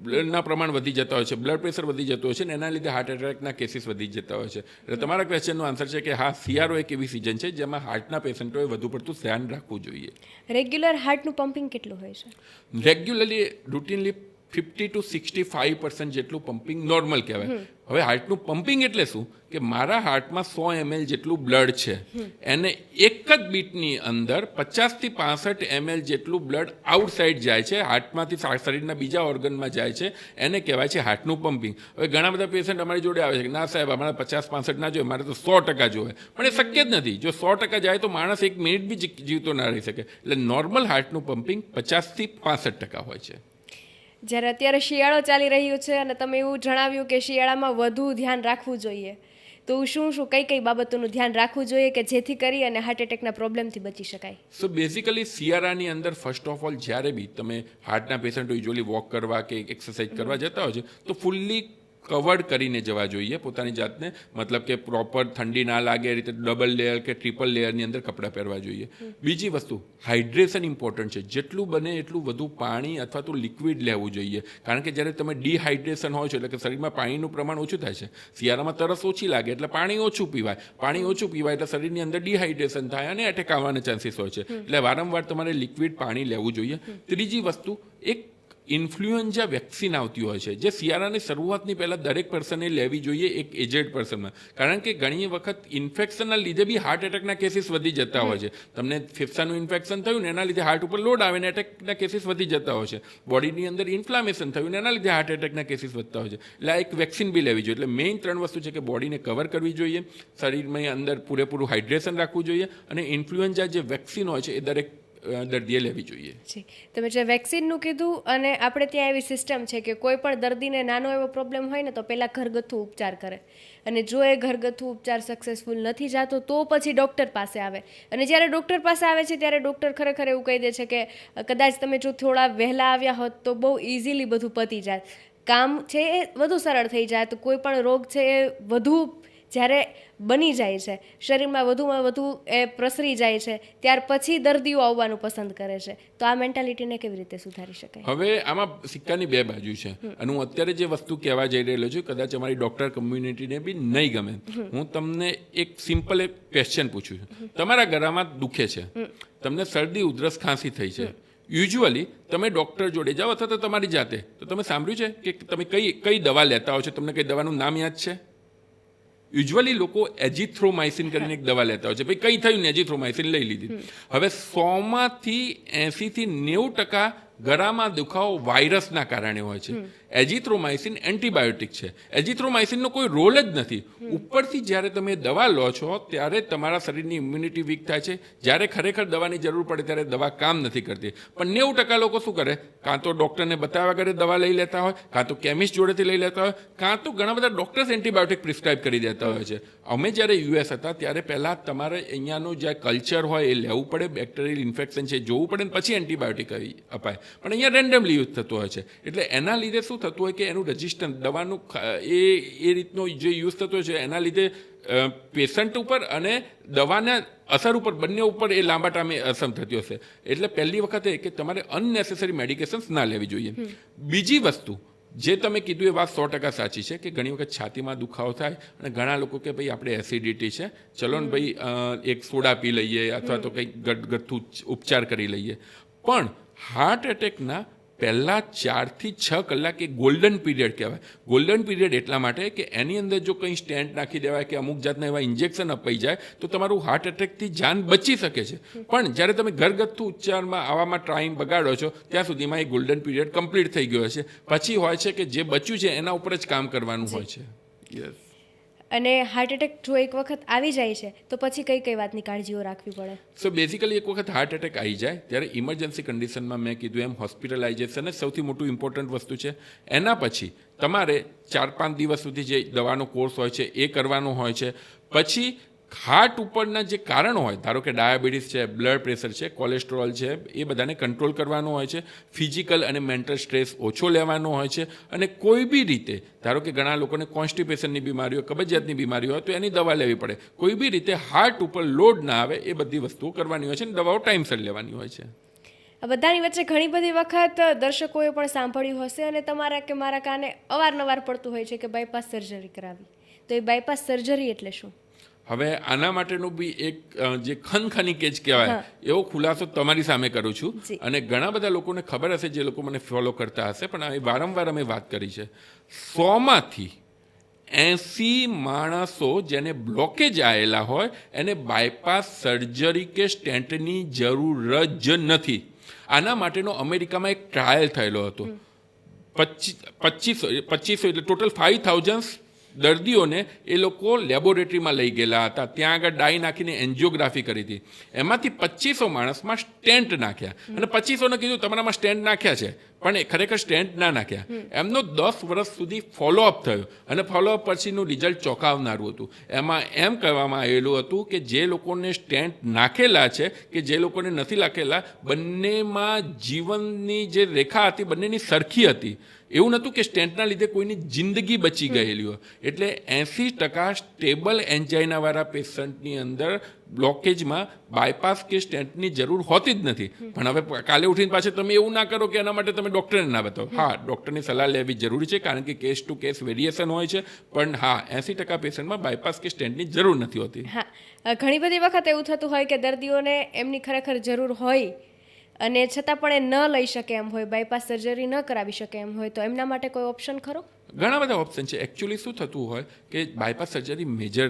બ્લડના પ્રમાણ વધી જતા હોય છે, બ્લડ પ્રેશર વધી જતું હોય છે ને એના લીધે હાર્ટ એટેકના કેસીસ વધી જતા હોય છે. એટલે તમારા ક્વેશ્ચનનો આન્સર છે કે હા, શિયાળો એક એવી સિઝન છે જેમાં હાર્ટના પેશન્ટોએ વધુ પડતું ધ્યાન રાખવું જોઈએ. રેગ્યુલર હાર્ટનું પમ્પિંગ કેટલું હોય છે? રેગ્યુલરલી રૂટીનલી 50-65% જેટલું પમ્પિંગ નોર્મલ કહેવાય. હવે હાર્ટનું પમ્પિંગ એટલે શું કે મારા હાર્ટમાં 100 ml જેટલું બ્લડ છે, એને એક જ બીટની અંદર 50-65 ml જેટલું બ્લડ આઉટસાઇડ જાય છે, હાર્ટમાંથી શરીરના બીજા ઓર્ગનમાં જાય છે, એને કહેવાય છે હાર્ટનું પમ્પિંગ. હવે ઘણા બધા પેશન્ટ અમારી જોડે આવે છે કે ના સાહેબ અમારે 50-65 ના જોઈએ, મારે તો 100% જોઈએ, પણ એ શક્ય જ નથી. જો 100% જાય તો માણસ 1 મિનિટ બી જીવતો ના રહી શકે. એટલે નોર્મલ હાર્ટનું પમ્પિંગ 50-65% હોય છે. જ્યારે અત્યારે શિયાળો ચાલી રહ્યું છે અને તમે એવું જણાવ્યું કે શિયાળામાં વધુ ધ્યાન રાખવું જોઈએ, તો શું કઈ કઈ બાબતોનું ધ્યાન રાખવું જોઈએ કે જેથી કરી અને હાર્ટ એટેકના પ્રોબ્લેમથી બચી શકાય? સો બેઝિકલી શિયાળાની અંદર ફર્સ્ટ ઓફ ઓલ જ્યારે બી તમે હાર્ટના પેશન્ટો યુઝ્યુઅલી વોક કરવા કે એક્સરસાઇઝ કરવા જતા હોય છે તો ફૂલ્લી કવર્ડ કરીને જવા જોઈએ પોતાની જાતને. મતલબ કે પ્રોપર ઠંડી ના લાગે એ રીતે ડબલ લેયર કે ટ્રિપલ લેયરની અંદર કપડાં પહેરવા જોઈએ. બીજી વસ્તુ, હાઇડ્રેશન ઇમ્પોર્ટન્ટ છે. જેટલું બને એટલું વધુ પાણી અથવા તો લિક્વિડ લેવું જોઈએ, કારણ કે જ્યારે તમે ડિહાઇડ્રેશન હોય છે એટલે કે શરીરમાં પાણીનું પ્રમાણ ઓછું થાય છે. શિયાળામાં તરસ ઓછી લાગે એટલે પાણી ઓછું પીવાય એટલે શરીરની અંદર ડિહાઇડ્રેશન થાય અને એટેક આવવાના ચાન્સીસ હોય છે. એટલે વારંવાર તમારે લિક્વિડ પાણી લેવું જોઈએ. ત્રીજી વસ્તુ, એક ઇન્ફ્લુએન્ઝા વેક્સિન આવતી હોય છે જે શિયાળાની શરૂઆતની પહેલાં દરેક પર્સને લેવી જોઈએ, એક એજેડ પર્સનમાં. કારણ કે ઘણી વખત ઇન્ફેક્શનના લીધે બી હાર્ટ એટેકના કેસીસ વધી જતા હોય છે. તમને ફેફસાનું ઇન્ફેક્શન થયું ને એના લીધે હાર્ટ ઉપર લોડ આવે ને એટેકના કેસીસ વધી જતા હોય છે. બોડીની અંદર ઇન્ફ્લામેશન થયું ને એના લીધે હાર્ટ એટેકના કેસીસ વધતા હોય છે. એટલે આ એક વેક્સિન બી લેવી જોઈએ. એટલે મેઇન 3 વસ્તુ છે કે બોડીને કવર કરવી જોઈએ, શરીરમાં અંદર પૂરેપૂરું હાઇડ્રેશન રાખવું જોઈએ અને ઇન્ફ્લુએન્ઝા જે વેક્સિન હોય છે એ દરેક દર્દીએ લેવી જોઈએ. જી, તમે જે વેક્સિનનું કીધું, અને આપણે ત્યાં એવી સિસ્ટમ છે કે કોઈ પણ દર્દીને નાનો એવો પ્રોબ્લેમ હોય ને તો પહેલાં ઘરગથ્થુ ઉપચાર કરે, અને જો એ ઘરગથ્થુ ઉપચાર સક્સેસફુલ નથી જતો તો પછી ડૉક્ટર પાસે આવે, અને જ્યારે ડૉક્ટર પાસે આવે છે ત્યારે ડૉક્ટર ખરેખર એવું કહી દે છે કે કદાચ તમે જો થોડા વહેલા આવ્યા હોત તો બહુ ઇઝીલી બધું પતી જાય, કામ છે એ વધુ સરળ થઈ જાય. તો કોઈ પણ રોગ છે એ વધુ જ્યારે બની જાય છે, શરીરમાં વધુમાં વધુ એ પ્રસરી જાય છે, ત્યાર પછી દર્દીઓ આવવાનું પસંદ કરે છે. તો આ મેન્ટાલિટીને કેવી રીતે સુધારી શકાય? હવે આમાં સિક્કાની બે બાજુ છે, અને હું અત્યારે જે વસ્તુ કહેવા જઈ રહેલો છું કદાચ અમારી ડૉક્ટર કમ્યુનિટીને બી નહીં ગમે. હું તમને એક સિમ્પલ એક ક્વેશ્ચન પૂછું છું. તમારા ગળામાં દુખે છે, તમને શરદી ઉધરસ ખાંસી થઈ છે, યુઝ્યુઅલી તમે ડૉક્ટર જોડે જાઓ અથવા તો તમારી જાતે, તો તમે સાંભળ્યું છે કે તમે કઈ દવા લેતા હો છો? તમને કઈ દવાનું નામ યાદ છે? યુઝ્યુઅલી લોકો એજીથ્રોમાઇસિન કરીને એક દવા લેતા હોય છે. ભાઈ કંઈ થયું ને એજીથ્રોમાઇસિન લઈ લીધી. હવે 100માંથી 80થી 90% ગળામાં દુખાવો વાયરસના કારણે હોય છે. એજીથ્રોમાઇસિન એન્ટીબાયોટિક છે. એજીથ્રોમાઇસિનનો કોઈ રોલ જ નથી. ઉપરથી જ્યારે તમે દવા લો છો ત્યારે તમારા શરીરની ઇમ્યુનિટી વીક થાય છે. જ્યારે ખરેખર દવાની જરૂર પડે ત્યારે દવા કામ નથી કરતી. પણ 90% લોકો શું કરે? કાં તો ડૉક્ટરને બતાવ્યા વગર દવા લઈ લેતા હોય, કાં તો કેમિસ્ટ જોડેથી લઈ લેતા હોય, કાં તો ઘણા બધા ડૉક્ટર્સ એન્ટીબાયોટિક પ્રિસ્ક્રાઇબ કરી દેતા હોય છે. અમે જ્યારે યુએસ હતા ત્યારે પહેલાં તમારે અહીંયાનું જે કલ્ચર હોય એ લેવું પડે, બેક્ટેરિયલ ઇન્ફેક્શન છે જોવું પડે, ને પછી એન્ટીબાયોટિક અપાય. પણ અહીંયા રેન્ડમલી યુઝ થતો હોય છે. એટલે એના લીધે શું થતું હોય કે એનું રજિસ્ટન્સ દવાનું એ રીતનો જે યુઝ થતો હોય છે એના લીધે પેશન્ટ ઉપર અને દવાના અસર ઉપર, બંને ઉપર એ લાંબા ટાઈમે અસર થતી હશે. એટલે પહેલી વખત એ કે તમારે અનનેસેસરી મેડિકેશન્સ ના લેવી જોઈએ. બીજી વસ્તુ જે તમે કીધું એ વાત 100% સાચી છે કે ઘણી વખત છાતીમાં દુખાવો થાય અને ઘણા લોકો કે ભાઈ આપણે એસિડિટી છે, ચલો ને ભાઈ એક સોડા પી લઈએ અથવા તો કંઈક ગથ્થુ ઉપચાર કરી લઈએ. પણ હાર્ટ એટેકના પહેલાં 4 થી 6 કલાક એ ગોલ્ડન પીરિયડ કહેવાય. ગોલ્ડન પીરિયડ એટલા માટે કે એની અંદર જો કંઈ સ્ટેન્ટ નાખી દેવાય કે અમુક જાતના એવા ઇન્જેક્શન અપાઈ જાય તો તમારું હાર્ટ એટેકથી જાન બચી શકે છે. પણ જ્યારે તમે ઘરગથ્થુ ઉપચારમાં આવામાં ટાઈમ બગાડો છો ત્યાં સુધીમાં એ ગોલ્ડન પીરિયડ કમ્પ્લીટ થઈ ગયો છે. પછી હોય છે કે જે બચ્યું છે એના ઉપર જ કામ કરવાનું હોય છે. યસ. અને હાર્ટ એટેક જો એક વખત આવી જાય છે તો પછી કઈ કઈ વાતની કાળજીઓ રાખવી પડે? સો બેઝિકલી એક વખત હાર્ટ એટેક આવી જાય ત્યારે ઇમરજન્સી કન્ડિશનમાં મેં કીધું એમ હોસ્પિટલાઇઝેશન જ સૌથી મોટું ઇમ્પોર્ટન્ટ વસ્તુ છે. એના પછી તમારે 4-5 દિવસ સુધી જે દવાનો કોર્સ હોય છે એ કરવાનો હોય છે. પછી હાર્ટ ઉપરના જે કારણો હોય, ધારો કે ડાયાબિટીસ છે, બ્લડ પ્રેશર છે, કોલેસ્ટ્રોલ છે, એ બધાને કંટ્રોલ કરવાનું હોય છે. ફિઝિકલ અને મેન્ટલ સ્ટ્રેસ ઓછો લેવાનો હોય છે. અને કોઈ બી રીતે, ધારો કે ઘણા લોકોને કોન્સ્ટિપેશનની બીમારી હોય, કબજિયાતની બીમારી હોય તો એની દવા લેવી પડે. કોઈ બી રીતે હાર્ટ ઉપર લોડ ના આવે એ બધી વસ્તુઓ કરવાની હોય છે અને દવાઓ ટાઈમસર લેવાની હોય છે. આ બધાની વચ્ચે ઘણી બધી વખત દર્શકોએ પણ સાંભળ્યું હશે અને તમારા કે મારા કાને અવારનવાર પડતું હોય છે કે બાયપાસ સર્જરી કરાવી. તો એ બાયપાસ સર્જરી એટલે શું? હવે આના માટેનું બી એક જે ખનખની કેજ કહેવાય એવો ખુલાસો તમારી સામે કરું છું. અને ઘણા બધા લોકોને ખબર હશે જે લોકો મને ફોલો કરતા હશે, પણ વારંવાર અમે વાત કરી છે. 100માંથી 80 માણસો જેને બ્લોકેજ આવેલા હોય એને બાયપાસ સર્જરી કે સ્ટેન્ટની જરૂર જ નથી. આના માટેનો અમેરિકામાં એક ટ્રાયલ થયેલો હતો. 2500 એટલે ટોટલ 5000 દર્દીઓને એ લોકો લેબોરેટરીમાં લઈ ગયેલા હતા. ત્યાં આગળ ડાઈ નાખીને એન્જિયોગ્રાફી કરી હતી. એમાંથી 2500 માણસમાં સ્ટેન્ટ નાખ્યા અને 2500ને કીધું તમારામાં સ્ટેન્ટ નાખ્યા છે, પણ એ ખરેખર સ્ટેન્ટ ના નાખ્યા. એમનો 10 વર્ષ સુધી ફોલોઅપ થયો અને ફોલોઅપ પછીનું રિઝલ્ટ ચોંકાવનારું હતું. એમાં એમ કહેવામાં આવેલું હતું કે જે લોકોને સ્ટેન્ટ નાખેલા છે કે જે લોકોને નથી નાખેલા, બંનેમાં જીવનની જે રેખા હતી બંનેની સરખી હતી. એવું નહોતું કે સ્ટેન્ટના લીધે કોઈની જિંદગી બચી ગયેલી હોય. એટલે 80% સ્ટેબલ એન્જાઇનાવાળા પેશન્ટની અંદર બ્લોકેજમાં બાયપાસ કે સ્ટેન્ટની જરૂર હોતી જ નથી. પણ હવે કાલે ઉઠીને પાછળ તમે એવું ના કરો કે એના માટે તમે ડૉક્ટરને ના બતાવો. હા, ડૉક્ટરની સલાહ લેવી જરૂરી છે કારણ કે કેસ ટુ કેસ વેરિએશન હોય છે. પણ હા, 80% પેશન્ટમાં બાયપાસ કે સ્ટેન્ટની જરૂર નથી હોતી. હા, ઘણી બધી વખત એવું થતું હોય કે દર્દીઓને એમની ખરેખર જરૂર હોય અને છતાં પણ એ ન લઈ શકે એમ હોય, બાયપાસ સર્જરી ન કરાવી શકે એમ હોય, તો એમના માટે કોઈ ઓપ્શન ખરો? ઘણા બધા ઓપ્શન છે. એકચ્યુઅલી શું થતું હોય કે બાયપાસ સર્જરી મેજર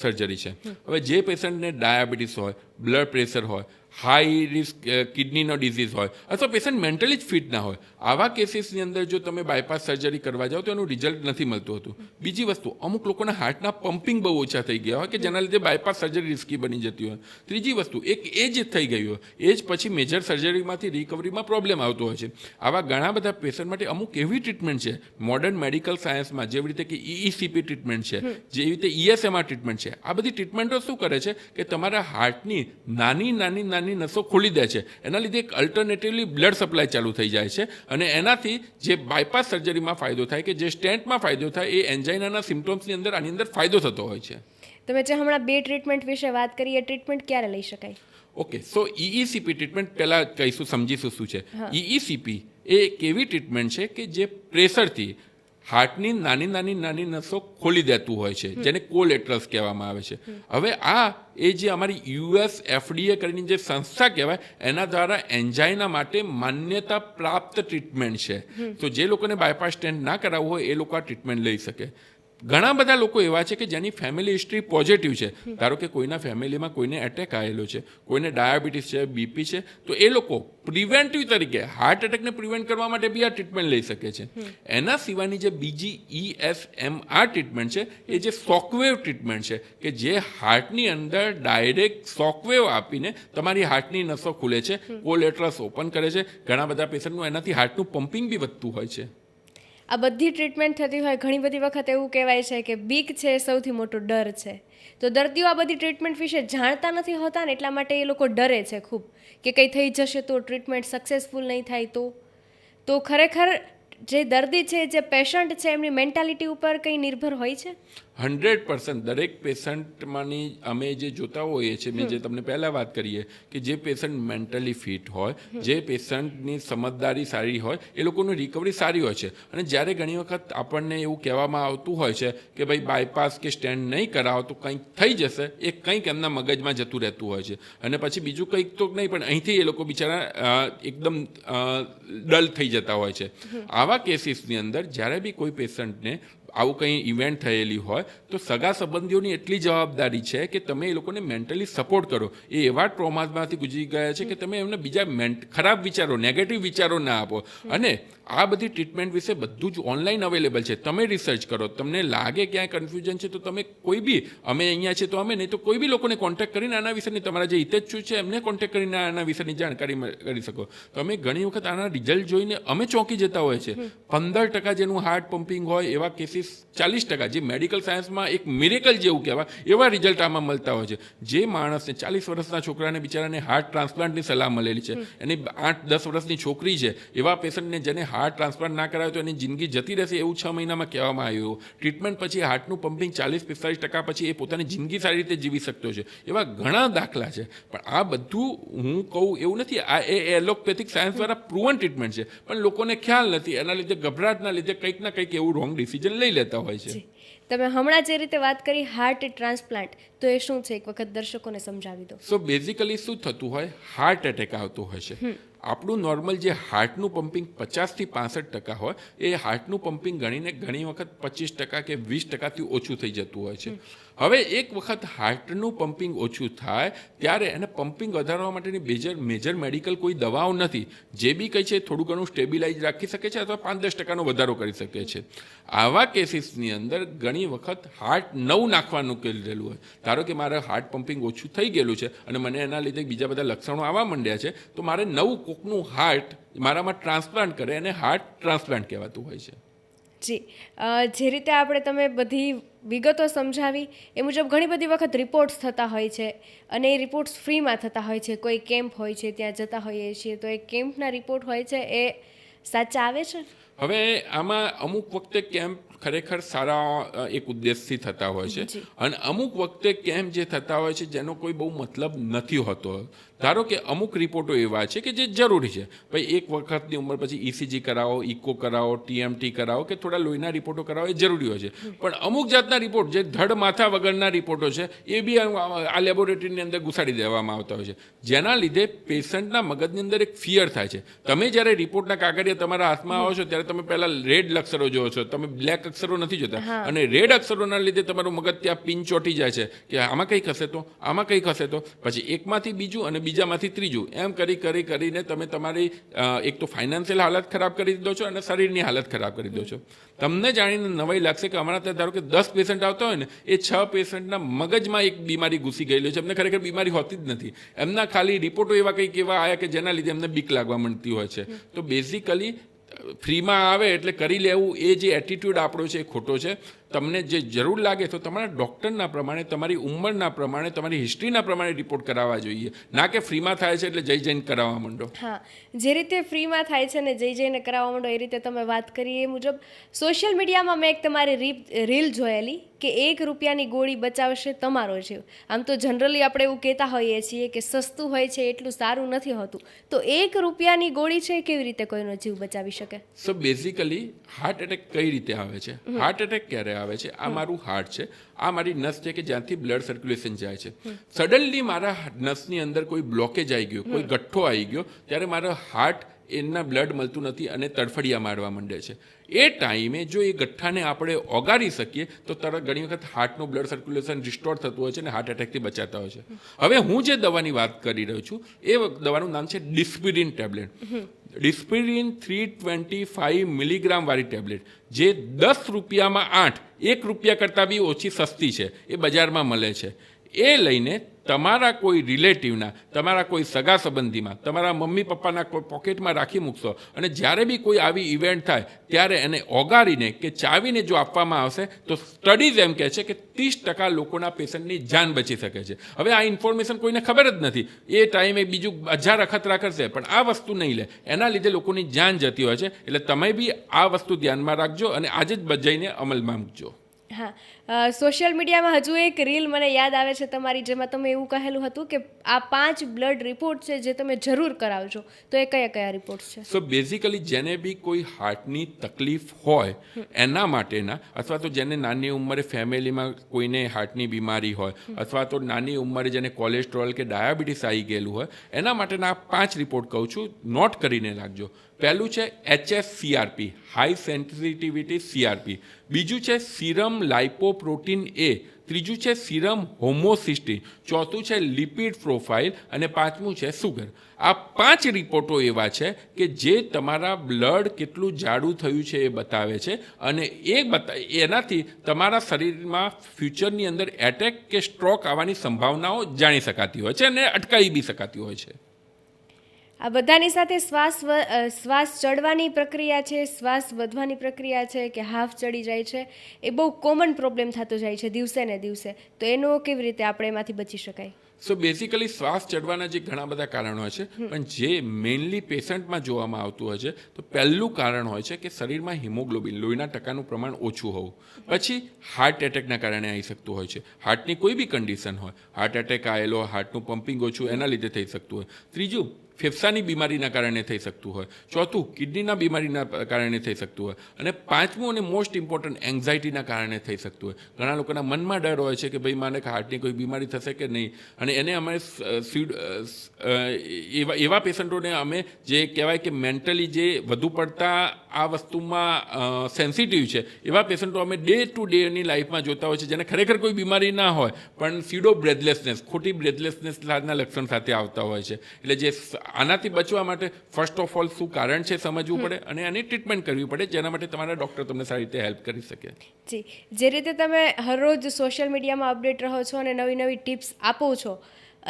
સર્જરી છે. હવે જે પેશન્ટને ડાયાબિટીસ હોય, બ્લડ પ્રેશર હોય, હાઈ રિસ્ક કિડનીનો ડિઝીઝ હોય અથવા પેશન્ટ મેન્ટલી જ ફિટ ના હોય, આવા કેસીસની અંદર જો તમે બાયપાસ સર્જરી કરવા જાઓ તો એનું રિઝલ્ટ નથી મળતું હતું. બીજી વસ્તુ, અમુક લોકોના હાર્ટના પમ્પિંગ બહુ ઓછા થઈ ગયા હોય કે જેના લીધે બાયપાસ સર્જરી રિસ્કી બની જતી હોય. ત્રીજી વસ્તુ, એક એજ થઈ ગઈ હોય, એજ પછી મેજર સર્જરીમાંથી રિકવરીમાં પ્રોબ્લેમ આવતો હોય છે. આવા ઘણા બધા પેશન્ટ માટે અમુક એવી ટ્રીટમેન્ટ છે મોડર્ન મેડિકલ સાયન્સમાં, જેવી રીતે કે EECP ટ્રીટમેન્ટ છે, જેવી રીતે ESMR ટ્રીટમેન્ટ છે. આ બધી ટ્રીટમેન્ટો શું કરે છે કે તમારા હાર્ટની નાની નસો ખોલી દે છે. એના લીધે એક અલ્ટરનેટિવલી બ્લડ સપ્લાય ચાલુ થઈ જાય છે અને એનાથી જે બાયપાસ સર્જરીમાં ફાયદો થાય કે જે સ્ટેન્ટમાં ફાયદો થાય એ એન્જાઇનાના સિમ્ટમ્સની અંદર આની અંદર ફાયદો થતો હોય છે. તમે જે હમણાં 2 ટ્રીટમેન્ટ વિશે વાત કરી, એ ટ્રીટમેન્ટ ક્યારે લઈ શકાય? ઓકે, સો EECP ટ્રીટમેન્ટ પહેલાં કહીશું, સમજીશું શું છે. EECP એ એક એવી ટ્રીટમેન્ટ છે કે જે પ્રેશરથી હાર્ટની નાની નસો ખોલી દેતું હોય છે, જેને કોલેટરલ્સ કહેવામાં આવે છે. હવે એ જે અમારી US FDA કરીને જે સંસ્થા કહેવાય, એના દ્વારા એન્જાઇના માટે માન્યતા પ્રાપ્ત ટ્રીટમેન્ટ છે. તો જે લોકોને બાયપાસ સ્ટેન્ટ ના કરાવવું હોય એ લોકો આ ટ્રીટમેન્ટ લઈ શકે. ઘણા બધા લોકો એવા છે કે જેની ફેમિલી હિસ્ટ્રી પોઝિટિવ છે. ધારો કે કોઈના ફેમિલીમાં કોઈને એટેક આવેલો છે, કોઈને ડાયાબિટીસ છે, BP છે, તો એ લોકો પ્રિવેન્ટિવ તરીકે હાર્ટ એટેકને પ્રિવેન્ટ કરવા માટે બી આ ટ્રીટમેન્ટ લઈ શકે છે. એના સિવાયની જે બીજી ESMR ટ્રીટમેન્ટ છે, એ જે શોકવેવ ટ્રીટમેન્ટ છે કે જે હાર્ટની અંદર ડાયરેક્ટ શોકવેવ આપીને તમારી હાર્ટની નસો ખુલે છે, કોલેટરલ્સ ઓપન કરે છે. ઘણા બધા પેશન્ટનું એનાથી હાર્ટનું પમ્પિંગ બી વધતું હોય છે. આ બધી ટ્રીટમેન્ટ થતી હોય, ઘણી બધી વખત એવું કહેવાય છે કે બીક છે સૌથી મોટો ડર છે. તો દર્દીઓ આ બધી ટ્રીટમેન્ટ વિશે જાણતા નથી હોતા ને, એટલા માટે એ લોકો ડરે છે ખૂબ કે કંઈ થઈ જશે તો, ટ્રીટમેન્ટ સક્સેસફુલ નહીં થાય તો ખરેખર જે દર્દી છે, જે પેશન્ટ છે, એમની મેન્ટાલિટી ઉપર કંઈ નિર્ભર હોય છે? 100% દરેક પેશન્ટમાંની અમે જે જોતા હોઈએ છીએ, મેં જે તમને પહેલાં વાત કરીએ કે જે પેશન્ટ મેન્ટલી ફિટ હોય, જે પેશન્ટની સમજદારી સારી હોય, એ લોકોની રિકવરી સારી હોય છે. અને જ્યારે ઘણી વખત આપણને એવું કહેવામાં આવતું હોય છે કે ભાઈ બાયપાસ કે સ્ટેન્ટ નહીં કરાવો તો કંઈક થઈ જશે, એ કંઈક એમના મગજમાં જતું રહેતું હોય છે. અને પછી બીજું કંઈક તો નહીં, પણ અહીંથી એ લોકો બિચારા એકદમ ડલ થઈ જતા હોય છે. આવા કેસીસની અંદર જ્યારે બી કોઈ પેશન્ટને આવું કંઈ ઇવેન્ટ થયેલી હોય તો સગા સંબંધીઓની એટલી જવાબદારી છે કે તમે એ લોકોને મેન્ટલી સપોર્ટ કરો. એ એવા ટ્રોમાઝમાંથી ગુજરી ગયા છે કે તમે એમને બીજા ખરાબ વિચારો, નેગેટિવ વિચારો ના આપો. અને આ બધી ટ્રીટમેન્ટ વિશે બધું જ ઓનલાઈન અવેલેબલ છે. તમે રિસર્ચ કરો, તમને લાગે ક્યાંય કન્ફ્યુઝન છે તો તમે કોઈ બી, અમે અહીંયા છે તો અમે, નહીં તો કોઈ બી લોકોને કોન્ટેક્ટ કરીને આના વિશેની, તમારા જે હિતેચ્છુ છે એમને કોન્ટેક્ટ કરીને આના વિશેની જાણકારી કરી શકો. તમે ઘણી વખત આના રિઝલ્ટ જોઈને અમે ચોંકી જતા હોય છે. 15% જેનું હાર્ટ પમ્પિંગ હોય એવા કેસીસ 40%, જે મેડિકલ સાયન્સમાં એક મિરેકલ જેવું કહેવાય, એવા રિઝલ્ટ આમાં મળતા હોય છે. જે માણસને 40 વર્ષના છોકરાને બિચારાને હાર્ટ ટ્રાન્સપ્લાન્ટની સલાહ મળેલી છે, એની 8-10 વર્ષની છોકરી છે, એવા પેશન્ટને જેને હાર્ટ ટ્રાન્સપ્લાન્ટ ના કરાવે તો એની જિંદગી જતી રહેશે એવું 6 મહિનામાં કહેવામાં આવ્યું. ટ્રીટમેન્ટ પછી હાર્ટનું પમ્પિંગ 40-45% પછી એ પોતાની જિંદગી સારી રીતે જીવી શકતો છે. એવા ઘણા દાખલા છે. પણ આ બધું હું કહું એવું નથી, આ એલોપેથિક સાયન્સ દ્વારા પ્રૂવન ટ્રીટમેન્ટ છે, પણ લોકોને ખ્યાલ નથી. એના લીધે ગભરાટના લીધે કંઈક ના કંઈક એવું રોંગ ડિસિઝન લઈ લેતા હોય છે. તમે હમણાં જે રીતે વાત કરી હાર્ટ ટ્રાન્સપ્લાન્ટ, તો એ શું છે એક વખત દર્શકોને સમજાવી દો. સો બેઝિકલી શું થતું હોય, હાર્ટ એટેક આવતો હોય છે. આપણું નોર્મલ જે હાર્ટનું પમ્પિંગ 50% થી 65% હોય, એ હાર્ટનું પમ્પિંગ ગણીને ઘણી વખત 25% કે 20%થી ઓછું થઈ જતું હોય છે. હવે એક વખત હાર્ટનું પમ્પિંગ ઓછું થાય ત્યારે એને પમ્પિંગ વધારવા માટેની મેજર મેડિકલ કોઈ દવાઓ નથી. જે બી કંઈ છે થોડું ઘણું સ્ટેબિલાઇઝ રાખી શકે છે અથવા 5-10% વધારો કરી શકે છે. આવા કેસીસની અંદર ઘણી વખત હાર્ટ નવું નાખવાનું કરેલું હોય. ધારો કે મારે હાર્ટ પમ્પિંગ ઓછું થઈ ગયેલું છે અને મને એના લીધે બીજા બધા લક્ષણો આવવા માંડ્યા છે, તો મારે નવું કોકનું હાર્ટ મારામાં ટ્રાન્સપ્લાન્ટ કરે અને હાર્ટ ટ્રાન્સપ્લાન્ટ કહેવાતું હોય છે. જી, જે રીતે આપણે તમે બધી વિગતો સમજાવી એ મુજબ ઘણી બધી વખત રિપોર્ટ્સ થતા હોય છે અને એ રિપોર્ટ્સ ફ્રીમાં થતા હોય છે. કોઈ કેમ્પ હોય છે ત્યાં જતા હોઈએ છીએ, તો એ કેમ્પના રિપોર્ટ હોય છે એ સાચા આવે છે? હવે આમાં અમુક વખતે કેમ્પ ખરેખર સારા એક ઉદ્દેશથી થતા હોય છે અને અમુક વખતે કેમ્પ જે થતા હોય છે જેનો કોઈ બહુ મતલબ નથી હોતો. ધારો કે અમુક રિપોર્ટો એવા છે કે જે જરૂરી છે, ભાઈ એક વખતની ઉંમર પછી ECG કરાવો, ઇકો કરાવો, TMT કરાવો કે થોડા લોહીના રિપોર્ટો કરાવો, એ જરૂરી હોય છે. પણ અમુક જાતના રિપોર્ટ જે ધડ માથા વગરના રિપોર્ટો છે એ બી આ લેબોરેટરીની અંદર ઘુસાડી દેવામાં આવતા હોય છે, જેના લીધે પેશન્ટના મગજની અંદર એક ફિયર થાય છે. તમે જ્યારે રિપોર્ટના કાગળિયા તમારા હાથમાં આવો છો ત્યારે તમે પહેલા રેડ અક્ષરો જોવો છો, તમે બ્લેક અક્ષરો નથી જોતા, અને રેડ અક્ષરોના લીધે તમારું મગજ ત્યાં પિન ચોટી જાય છે કે આમાં કંઈક હશે તો, આમાં કંઈક હશે તો, પછી એકમાંથી બીજું અને બીજામાંથી ત્રીજું, એમ કરીને તમે તમારી એક તો ફાઇનાન્શિયલ હાલત ખરાબ કરી દો છો અને શરીરની હાલત ખરાબ કરી દો છો. તમને જાણીને નવાઈ લાગશે કે અમારા ત્યાં ધારો કે 10 પેશન્ટ આવતા હોય ને, એ 6 પેશન્ટના મગજમાં એક બીમારી ઘૂસી ગયેલી છે. એમને ખરેખર બીમારી હોતી જ નથી, એમના ખાલી રિપોર્ટો એવા કંઈક એવા આવ્યા કે જેના લીધે એમને બીક લાગવા માંડતી હોય છે. તો બેઝિકલી ફ્રીમાં આવે એટલે કરી લેવું, એ જે એટીટ્યૂડ આપણો છે એ ખોટો છે. તમને જે જરૂર લાગે તો તમારા ડૉક્ટરના પ્રમાણે, તમારી ઉંમરના પ્રમાણે, તમારી હિસ્ટ્રીના પ્રમાણે રિપોર્ટ કરાવવા જોઈએ, ના કે ફ્રીમાં થાય છે એટલે જઈને કરાવવા માંડો. હા, જે રીતે ફ્રીમાં થાય છે ને જઈને કરાવવા માંડો, એ રીતે તમે વાત કરી એ મુજબ સોશિયલ મીડિયામાં મેં એક તમારી રીલ જોયેલી કે 1 રૂપિયાની ગોળી બચાવશે તમારો જીવ. આમ તો જનરલી આપણે એવું કહેતા હોઈએ છીએ કે સસ્તું હોય છે એટલું સારું નથી હોતું, તો 1 રૂપિયાની ગોળી છે કેવી રીતે કોઈનો જીવ બચાવી શકે? સો બેઝિકલી હાર્ટ એટેક કઈ રીતે આવે છે, હાર્ટ એટેક ક્યારે આવે છે? આ મારું હાર્ટ છે, આ મારી નસ છે કે જ્યાંથી બ્લડ સર્ક્યુલેશન જાય છે. સડનલી મારા નસની અંદર કોઈ બ્લોકેજ આવી ગયો, કોઈ ગઠ્ઠો આવી ગયો, ત્યારે મારા હાર્ટ એના બ્લડ મળતું નથી અને તડફડિયા મારવા માંડે છે. એ ટાઈમે જો એ ગઠ્ઠાને આપણે ઓગાળી શકીએ તો તરત ઘણી વખત હાર્ટનું બ્લડ સર્ક્યુલેશન રિસ્ટોર થતું હોય છે અને હાર્ટ એટેકથી બચાતા હોય છે. હવે હું જે દવાની વાત કરી રહ્યો છું એ દવાનું નામ છે ડિસ્પિરિન ટેબ્લેટ. ડિસ્પિરિન 325 મિલીગ્રામ વાળી ટેબ્લેટ, જે 10 રૂપિયામાં 8, 1 રૂપિયા કરતાં બી ઓછી સસ્તી છે, એ બજારમાં મળે છે. એ લઈને તમારા કોઈ રિલેટિવના, તમારા કોઈ સગા સંબંધીમાં, તમારા મમ્મી પપ્પાના કોઈ પોકેટમાં રાખી મૂકશો અને જ્યારે બી કોઈ આવી ઇવેન્ટ થાય ત્યારે એને ઓગાળીને કે ચાવીને જો આપવામાં આવશે તો સ્ટડીઝ એમ કહે છે કે 30% લોકોના પેશન્ટની જાન બચી શકે છે. હવે આ ઇન્ફોર્મેશન કોઈને ખબર જ નથી, એ ટાઈમે બીજું 1000 અખતરા કરશે પણ આ વસ્તુ નહીં લે, એના લીધે લોકોની જાન જતી હોય છે. એટલે તમે બી આ વસ્તુ ધ્યાનમાં રાખજો અને આજે જ જઈને અમલમાં મૂકજો. હા, સોશિયલ મીડિયામાં હજુ એક રીલ મને યાદ આવે છે તમારી, જેમાં તમે એવું કહેલું હતું કે આ 5 બ્લડ રિપોર્ટ છે જે તમે જરૂર કરાવજો. તો એ કયા કયા રિપોર્ટ છે? સો બેઝિકલી જેને બી કોઈ હાર્ટની તકલીફ હોય એના માટેના, અથવા તો જેને નાની ઉંમરે ફેમિલીમાં કોઈને હાર્ટની બીમારી હોય, અથવા તો નાની ઉંમરે જેને કોલેસ્ટ્રોલ કે ડાયાબિટીસ આવી ગયેલું હોય, એના માટેના 5 રિપોર્ટ કહું છું, નોટ કરીને રાખજો. પહેલું છે HSCRP, હાઈ સેન્સિટિવિટી CRP. બીજું છે સીરમ લાઇપોપ્રોટીન A. ત્રીજું છે સીરમ હોમોસિસ્ટીન. ચોથું છે લિપિડ પ્રોફાઇલ અને 5મું છે સુગર. આ 5 રિપોર્ટો એવા છે કે જે તમારા બ્લડ કેટલું જાડું થયું છે એ બતાવે છે, અને એનાથી તમારા શરીરમાં ફ્યુચરની અંદર એટેક કે સ્ટ્રોક આવવાની સંભાવનાઓ જાણી શકાતી હોય છે અને અટકાવી બી શકાતી હોય છે. આ બધાની સાથે શ્વાસ ચડવાની પ્રક્રિયા છે, શ્વાસ વધવાની પ્રક્રિયા છે કે હાફ ચડી જાય છે, એ બહુ કોમન પ્રોબ્લેમ થતો જાય છે દિવસે ને દિવસે. તો એનો કેવી રીતે આપણે એમાંથી બચી શકાય? સો બેઝિકલી શ્વાસ ચડવાના જે ઘણા બધા કારણો હોય છે, પણ જે મેઇનલી પેશન્ટમાં જોવામાં આવતું હોય છે તો પહેલું કારણ હોય છે કે શરીરમાં હિમોગ્લોબિન, લોહીના ટકાનું પ્રમાણ ઓછું હોવું. પછી હાર્ટ એટેકના કારણે આવી શકતું હોય છે. હાર્ટની કોઈ બી કન્ડિશન હોય, હાર્ટ એટેક આવેલો, હાર્ટનું પમ્પિંગ ઓછું, એના લીધે થઈ શકતું હોય. ત્રીજું, ફેફસાની બીમારીના કારણે થઈ શકતું હોય. ચોથું, કિડનીના બીમારીના કારણે થઈ શકતું હોય. અને 5મું અને મોસ્ટ ઇમ્પોર્ટન્ટ, એન્ઝાઇટીના કારણે થઈ શકતું હોય. ઘણા લોકોના મનમાં ડર હોય છે કે ભાઈ મને હાર્ટની કોઈ બીમારી થશે કે નહીં, અને એને અમે એવા પેશન્ટોને અમે જે કહેવાય કે મેન્ટલી જે વધુ પડતા આ વસ્તુમાં સેન્સિટિવ છે એવા પેશન્ટો અમે ડે ટુ ડેની લાઈફમાં જોતા હોય છે, જેને ખરેખર કોઈ બીમારી ના હોય પણ સ્યુડો બ્રેથલેસનેસ, ખોટી બ્રેથલેસનેસના લક્ષણ સાથે આવતા હોય છે. એટલે જે આનાથી બચવા માટે ફર્સ્ટ ઓફ ઓલ શું કારણ છે સમજવું પડે અને આની ટ્રીટમેન્ટ કરવી પડે, જેના માટે તમારા ડૉક્ટર તમને સારી રીતે હેલ્પ કરી શકે. જી, જે રીતે તમે હરરોજ સોશિયલ મીડિયામાં અપડેટ રહો છો અને નવી નવી ટિપ્સ આપો છો,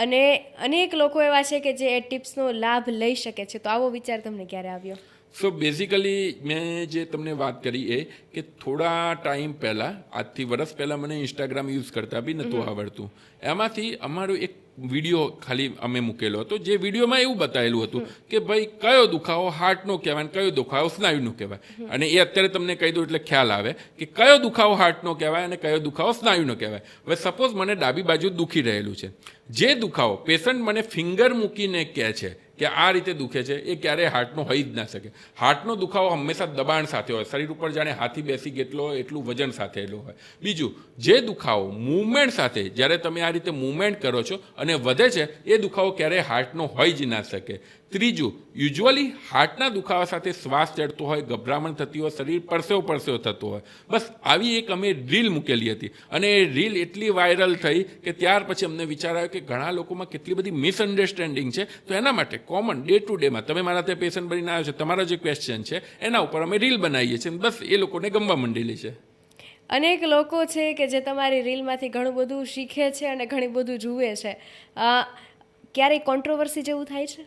અને અનેક લોકો એવા છે કે જે એ ટિપ્સનો લાભ લઈ શકે છે, તો આવો વિચાર તમને ક્યારે આવ્યો? સો બેઝિકલી મેં જે તમને વાત કરી એ કે થોડા ટાઈમ પહેલાં, આજથી વર્ષ પહેલાં મને ઇન્સ્ટાગ્રામ યુઝ કરતા બી નહોતું આવડતું. એમાંથી અમારું એક વિડીયો ખાલી અમે મૂકેલો હતો, જે વિડીયોમાં એવું બતાવેલું હતું કે ભાઈ કયો દુખાવો હાર્ટનો કહેવાય અને કયો દુખાવો સ્નાયુનો કહેવાય. અને એ અત્યારે તમને કહી દઉં એટલે ખ્યાલ આવે કે કયો દુખાવો હાર્ટનો કહેવાય અને કયો દુખાવો સ્નાયુનો કહેવાય. હવે સપોઝ મને ડાબી બાજુ દુખી રહેલું છે, જે દુખાવો પેશન્ટ મને ફિંગર મૂકીને કહે છે કે આ રીતે દુખે છે, એ ક્યારેય હાર્ટનો હોઈ જ ના શકે. હાર્ટનો દુખાવો હંમેશા દબાણ સાથે હોય, શરીર ઉપર જાણે હાથી બેસી ગયેલો હોય એટલું વજન સાથે હોય. બીજું, જે દુખાવો મૂવમેન્ટ સાથે, જ્યારે તમે આ રીતે મૂવમેન્ટ કરો છો અને વધે છે, એ દુખાવો ક્યારેય હાર્ટનો હોઈ જ ના શકે. ત્રીજું, યુઝ્યુઅલી હાર્ટના દુખાવા સાથે શ્વાસ ચડતો હોય, ગભરામણ થતી હોય, શરીર પરસેવો થતો હોય. બસ આવી એક અમે રીલ મૂકેલી હતી અને એ રીલ એટલી વાયરલ થઈ કે ત્યાર પછી અમને વિચાર આવ્યો કે ઘણા લોકોમાં કેટલી બધી મિસઅન્ડરસ્ટેન્ડિંગ છે. તો એના માટે કોમન ડે ટુ ડેમાં તમે મારા ત્યાં પેશન્ટ બનીને આવ્યો છો, તમારા જે ક્વેશ્ચન છે એના ઉપર અમે રીલ બનાવીએ છીએ. બસ એ લોકોને ગમવા માંડેલી છે. અનેક લોકો છે કે જે તમારી રીલમાંથી ઘણું બધું શીખે છે અને ઘણું બધું જુએ છે. ક્યારેય કોન્ટ્રોવર્સી જેવું થાય છે?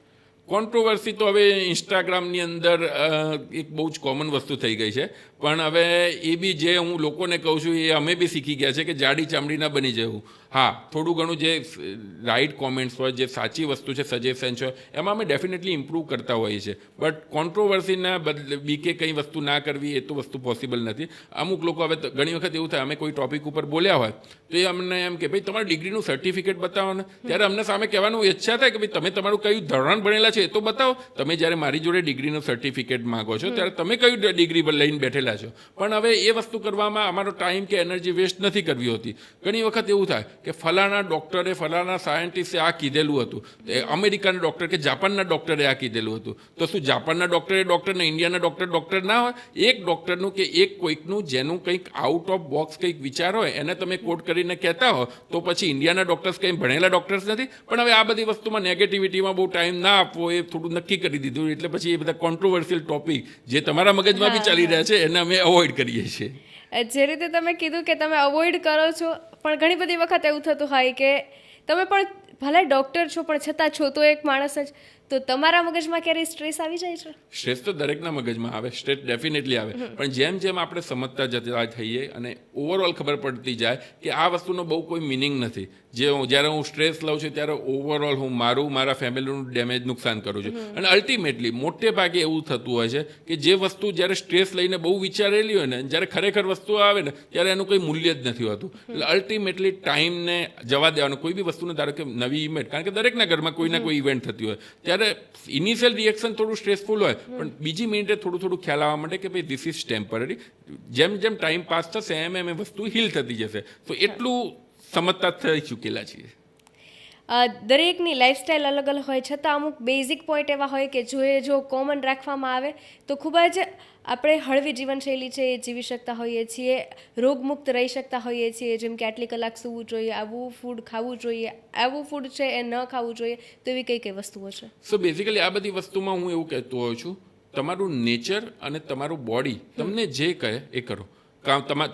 કોન્ટ્રોવર્સી તો હવે ઇન્સ્ટાગ્રામની અંદર એક બહુ જ કોમન વસ્તુ થઈ ગઈ છે. પણ હવે એ બી જે હું લોકોને કહું છું એ અમે બી શીખી ગયા છે કે જાડી ચામડી ના બની જવું. હા, થોડું ઘણું જે રાઇટ કોમેન્ટ્સ હોય, જે સાચી વસ્તુ છે, સજેશન્સ હોય, એમાં અમે ડેફિનેટલી ઇમ્પ્રૂવ કરતા હોઈએ છીએ. બટ કોન્ટ્રોવર્સીના બદલે બીકે કંઈ વસ્તુ ના કરવી એ તો વસ્તુ પોસિબલ નથી. અમુક લોકો હવે ઘણી વખત એવું થાય, અમે કોઈ ટોપિક ઉપર બોલ્યા હોય તો એ અમને એમ કે ભાઈ તમારી ડિગ્રીનું સર્ટિફિકેટ બતાવો ને. ત્યારે અમને સામે કહેવાનું ઈચ્છા થાય કે ભાઈ તમે તમારું કયું ધોરણ ભણેલા છે એ તો બતાવો. તમે જ્યારે મારી જોડે ડિગ્રીનું સર્ટિફિકેટ માગો છો ત્યારે તમે કયું ડિગ્રી લઈને બેઠેલા છો. પણ હવે એ વસ્તુ કરવામાં અમારો ટાઈમ કે એનર્જી વેસ્ટ નથી કરવી હોતી. ઘણી વખત એવું થાય કે ફલાણા ડૉક્ટરે, ફલાણા સાયન્ટિસ્ટે આ કીધેલું હતું, અમેરિકાના ડૉક્ટર કે જાપાનના ડૉક્ટરે આ કીધેલું હતું. તો શું જાપાનના ડૉક્ટર ને ઇન્ડિયાના ડૉક્ટર ના હોય? એક ડૉક્ટરનું કે એક કોઈકનું જેનું કંઈક આઉટ ઓફ બોક્સ કંઈક વિચાર હોય એને તમે કોટ કરીને કહેતા હો તો પછી ઇન્ડિયાના ડૉક્ટર્સ કંઈ ભણેલા ડૉક્ટર્સ નથી. પણ હવે આ બધી વસ્તુમાં નેગેટિવિટીમાં બહુ ટાઈમ ના આપવો એ થોડું નક્કી કરી દીધું. એટલે પછી એ બધા કોન્ટ્રોવર્સિયલ ટોપિક જે તમારા મગજમાં બી ચાલી રહ્યા છે એને અમે અવોઇડ કરીએ છીએ. જે રીતે તમે કીધું કે તમે અવોઇડ કરો છો, પણ ઘણી બધી વખત એવું થતું હોય કે તમે પણ ભલે ડૉક્ટર છો પણ છતાં છો તો એક માણસ જ, તો તમારા મગજમાં ક્યારેય સ્ટ્રેસ આવી જાય છે? સ્ટ્રેસ તો દરેકના મગજમાં આવે, સ્ટ્રેસ ડેફિનેટલી આવે. પણ જેમ જેમ આપણે સમજતા જતા થઈએ અને ઓવરઓલ ખબર પડતી જાય કે આ વસ્તુનો બહુ કોઈ મિનિંગ નથી. જ્યારે હું સ્ટ્રેસ લઉં છું ત્યારે ઓવરઓલ હું મારા ફેમિલીનું ડેમેજ નુકસાન કરું છું. અને અલ્ટિમેટલી મોટે ભાગે એવું થતું હોય છે કે જે વસ્તુ જ્યારે સ્ટ્રેસ લઈને બહુ વિચારેલી હોય ને, જ્યારે ખરેખર વસ્તુ આવે ને ત્યારે એનું કોઈ મૂલ્ય જ નથી હોતું. એટલે અલ્ટિમેટલી ટાઈમને જવા દેવાનું. કોઈ બી વસ્તુને ધારો કે નવી ઇવેન્ટ, કારણ કે દરેકના ઘરમાં કોઈ ના કોઈ ઇવેન્ટ થતી હોય, ત્યારે ઇનિશિયલ રિએક્શન થોડું સ્ટ્રેસફુલ હોય, પણ બીજી મિનિટે થોડું ખ્યાલ આવવા માટે કે ભાઈ ધીસ ઇઝ ટેમ્પરરી. જેમ જેમ ટાઈમ પાસ થશે એમ એમ એ વસ્તુ હીલ થતી જશે. તો એટલું સમજતા થઈ ચૂકેલા છીએ. દરેકની લાઈફસ્ટાઈલ અલગ અલગ હોય છતાં અમુક બેઝિક પોઈન્ટ એવા હોય કે જો કોમન રાખવામાં આવે તો ખૂબ જ આપણે હળવી જીવનશૈલી છે એ જીવી શકતા હોઈએ છીએ, રોગમુક્ત રહી શકતા હોઈએ છીએ. જેમ કે આટલી કલાક સૂવું જોઈએ, આવું ફૂડ ખાવું જોઈએ, આવું ફૂડ છે એ ન ખાવું જોઈએ, તો એવી કઈ કઈ વસ્તુઓ છે? સો બેઝિકલી આ બધી વસ્તુમાં હું એવું કહેતો હોઉં છું, તમારું નેચર અને તમારું બોડી તમને જે કહે એ કરો.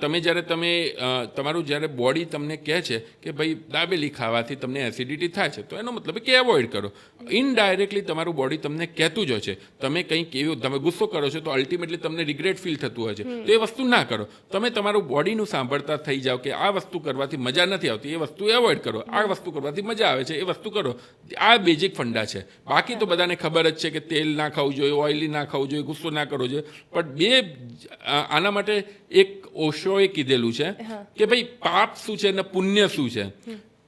તમે જ્યારે તમારું જ્યારે બોડી તમને કહે છે કે ભાઈ દાબેલી ખાવાથી તમને એસિડિટી થાય છે, તો એનો મતલબ કે એવોઇડ કરો. ઇનડાયરેક્ટલી તમારું બોડી તમને કહેતું જ હોય છે. તમે કંઈક એવું તમે ગુસ્સો કરો છો તો અલ્ટિમેટલી તમને રિગ્રેટ ફીલ થતું હોય છે, તો એ વસ્તુ ના કરો. તમે તમારું બોડીનું સાંભળતા થઈ જાઓ કે આ વસ્તુ કરવાથી મજા નથી આવતી, એ વસ્તુ એવોઇડ કરો. આ વસ્તુ કરવાથી મજા આવે છે, એ વસ્તુ કરો. આ બેઝિક ફંડા છે. બાકી તો બધાને ખબર જ છે કે તેલ ના ખાવું જોઈએ, ઓઇલી ના ખાવું જોઈએ, ગુસ્સો ના કરવો જોઈએ. પણ આના માટે એક ઓશોએ કીધેલું છે કે ભાઈ પાપ શું છે અને પુણ્ય શું છે.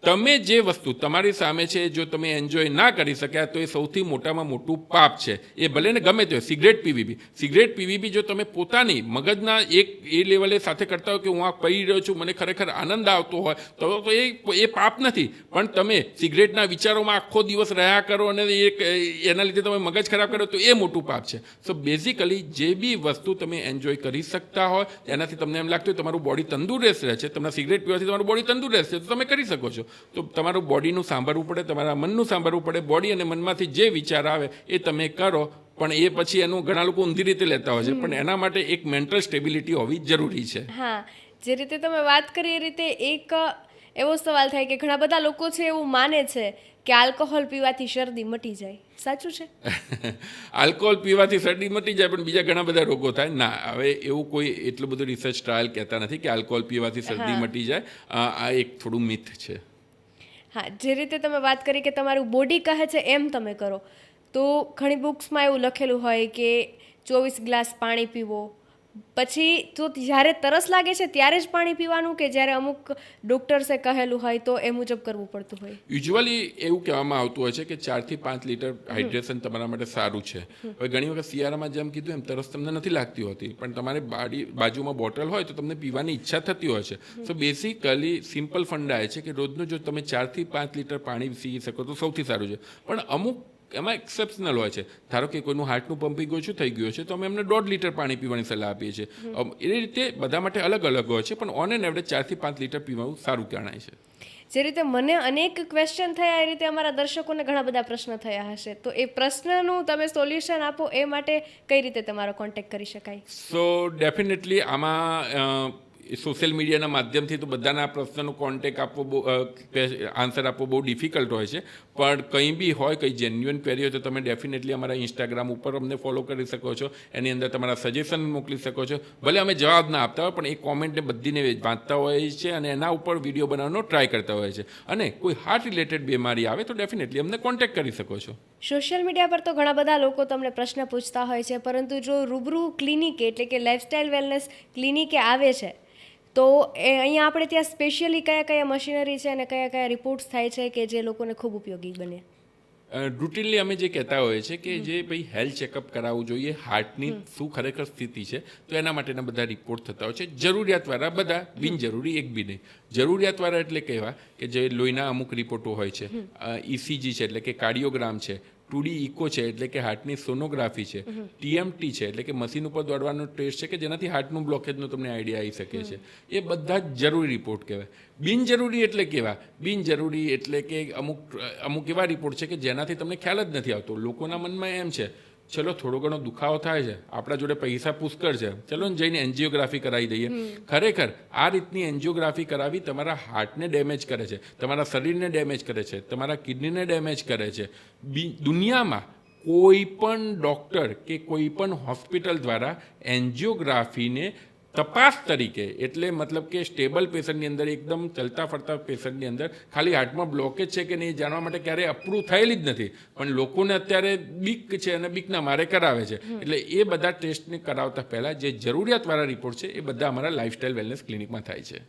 તમે જે વસ્તુ તમારી સામે છે જો તમે એન્જોય ના કરી શક્યા તો એ સૌથી મોટામાં મોટું પાપ છે. એ ભલે ને ગમે તે સિગરેટ પીવી બી જો તમે પોતાની મગજના એ લેવલે સાથે કરતા હો કે હું આ પી રહ્યો છું, મને ખરેખર આનંદ આવતો હોય તો એ પાપ નથી. પણ તમે સિગરેટના વિચારોમાં આખો દિવસ રહ્યા કરો અને એના લીધે તમે મગજ ખરાબ કરો તો એ મોટું પાપ છે. સો બેઝિકલી જે બી વસ્તુ તમે એન્જોય કરી શકતા હોય એનાથી તમને એમ લાગતું હોય તમારું બોડી તંદુરસ્ત રહે છે, તમને સિગરેટ પીવાથી તમારું બોડી તંદુરસ્ત છે, તો તમે કરી શકો છો. તો તમારું બોડીનું સાંભળવું પડે, તમારા મનનું સાંભળવું પડે. બોડી અને મનમાંથી જે વિચાર આવે એ તમે કરો, પણ એ પછી એનું ઘણા લોકો ઊંધી રીતે લેતા હોય છે. પણ એના માટે એક મેન્ટલ સ્ટેબિલિટી હોવી જરૂરી છે. હા, જે રીતે તમે વાત કરી એ રીતે એક એવો સવાલ થાય કે ઘણા બધા લોકો છે એવું માને છે કે આલ્કોહોલ પીવાથી શરદી મટી જાય. સાચું છે? આલ્કોહોલ પીવાથી શરદી મટી જાય પણ બીજા ઘણા બધા રોગો થાય. ના, હવે એવું કોઈ એટલું બધું રિસર્ચ ટ્રાયલ કહેતા નથી કે આલ્કોહોલ પીવાથી શરદી મટી જાય. આ એક થોડું મિથ છે. હા, જે રીતે તમે વાત કરી કે તમારું બોડી કહે છે એમ તમે કરો, તો ઘણી બુક્સમાં એવું લખેલું હોય કે 24 ગ્લાસ પાણી પીવો. પછી તો જ્યારે તરસ લાગે છે ત્યારે જ પાણી પીવાનું કે જ્યારે અમુક ડૉક્ટર્સે કહેલું હોય તો એ મુજબ કરવું પડતું હોય? યુઝ્યુઅલી એવું કહેવામાં આવતું હોય છે કે 4 થી 5 લીટર હાઇડ્રેશન તમારા માટે સારું છે. હવે ઘણી વખત શિયાળામાં જેમ કીધું એમ તરસ તમને નથી લાગતી હોતી, પણ તમારે બાજુમાં બોટલ હોય તો તમને પીવાની ઈચ્છા થતી હોય છે. સો બેસિકલી સિમ્પલ ફંડા એ છે કે રોજનું જો તમે 4 થી 5 લીટર પાણી પી શકો તો સૌથી સારું છે. પણ અમુક એમાં એક્સેપ્શનલ હોય છે. ધારો કે કોઈનું હાર્ટનું પમ્પિંગ ઓછું થઈ ગયું છે તો અમે એમને 1.5 લીટર પાણી પીવાની સલાહ આપીએ છીએ. એ રીતે બધા માટે અલગ અલગ હોય છે, પણ ઓન એન એવરેજ 4 થી 5 લીટર પીવાનું સારું ગણાય છે. જે રીતે મને અનેક ક્વેશ્ચન થયા એ રીતે અમારા દર્શકોને ઘણા બધા પ્રશ્ન થયા હશે, તો એ પ્રશ્નનું તમે સોલ્યુશન આપો એ માટે કઈ રીતે તમારો કોન્ટેક્ટ કરી શકાય? સો ડેફિનેટલી આમાં સોશિયલ મીડિયાના માધ્યમથી તો બધાના પ્રશ્નનો કોન્ટેક્ટ આપવો બહુ આન્સર આપવો બહુ ડિફિકલ્ટ હોય છે, પણ કંઈ બી હોય, કંઈ જેન્યુઅન ક્વેરી હોય તો તમે ડેફિનેટલી અમારા ઇન્સ્ટાગ્રામ ઉપર અમને ફોલો કરી શકો છો. એની અંદર તમારા સજેશન મોકલી શકો છો. ભલે અમે જવાબ ના આપતા હોય પણ એ કોમેન્ટને બધીને વાંચતા હોય છે અને એના ઉપર વિડીયો બનાવવાનો ટ્રાય કરતા હોય છે. અને કોઈ હાર્ટ રિલેટેડ બીમારી આવે તો ડેફિનેટલી અમને કોન્ટેક્ટ કરી શકો છો. સોશિયલ મીડિયા પર તો ઘણા બધા લોકો તમને પ્રશ્ન પૂછતા હોય છે, પરંતુ જો રૂબરૂ ક્લિનિકે એટલે કે લાઇફસ્ટાઇલ વેલનેસ ક્લિનિકે આવે છે તો અહીંયા આપણે ત્યાં સ્પેશિયલી કયા કયા મશીનરી છે અને કયા કયા રિપોર્ટ્સ થાય છે કે જે લોકોને ખૂબ ઉપયોગી બને? રૂટીનલી અમે જે કહેતા હોઈએ છીએ કે જે ભાઈ હેલ્થ ચેકઅપ કરાવવું જોઈએ, હાર્ટની શું ખરેખર સ્થિતિ છે, તો એના માટેના બધા રિપોર્ટ થતા હોય છે. જરૂરિયાતવાળા બધા, બિનજરૂરી એક બી નહીં. જરૂરિયાતવાળા એટલે કહેવા કે જે લોહીના અમુક રિપોર્ટો હોય છે, ઇસીજી છે એટલે કે કાર્ડિયોગ્રામ છે, 2D ઇકો છે એટલે કે હાર્ટની સોનોગ્રાફી છે, ટીએમટી છે એટલે કે મશીન ઉપર દોડવાનો ટેસ્ટ છે કે જેનાથી હાર્ટનું બ્લોકેજનો તમને આઈડિયા આવી શકે છે. એ બધા જ જરૂરી રિપોર્ટ કહેવાય. બિનજરૂરી એટલે કેવા? બિનજરૂરી એટલે કે અમુક એવા રિપોર્ટ છે કે જેનાથી તમને ખ્યાલ જ નથી આવતો. લોકોના મનમાં એમ છે ચલો થોડો ઘણો દુખાવો થાય છે, આપણા જોડે પૈસા પુષ્કળ છે, ચલો ને જઈને એન્જિયોગ્રાફી કરાવી દઈએ. ખરેખર આ રીતની એન્જિયોગ્રાફી કરાવી તમારા હાર્ટને ડેમેજ કરે છે, તમારા શરીરને ડેમેજ કરે છે, તમારા કિડનીને ડેમેજ કરે છે. દુનિયામાં કોઈ પણ ડૉક્ટર કે કોઈ પણ હોસ્પિટલ દ્વારા એન્જિયોગ્રાફીને તપાસ તરીકે, એટલે મતલબ કે સ્ટેબલ પેશન્ટની અંદર, એકદમ ચલતા ફરતા પેશન્ટની અંદર ખાલી હાર્ટમાં બ્લોકેજ છે કે નહીં જાણવા માટે ક્યારેય અપ્રૂવ થયેલી જ નથી. પણ લોકોને અત્યારે બીક છે અને બીકના મારે કરાવે છે. એટલે એ બધા ટેસ્ટને કરાવતા પહેલાં જે જરૂરિયાતવાળા રિપોર્ટ છે એ બધા અમારા લાઇફસ્ટાઇલ વેલનેસ ક્લિનિકમાં થાય છે.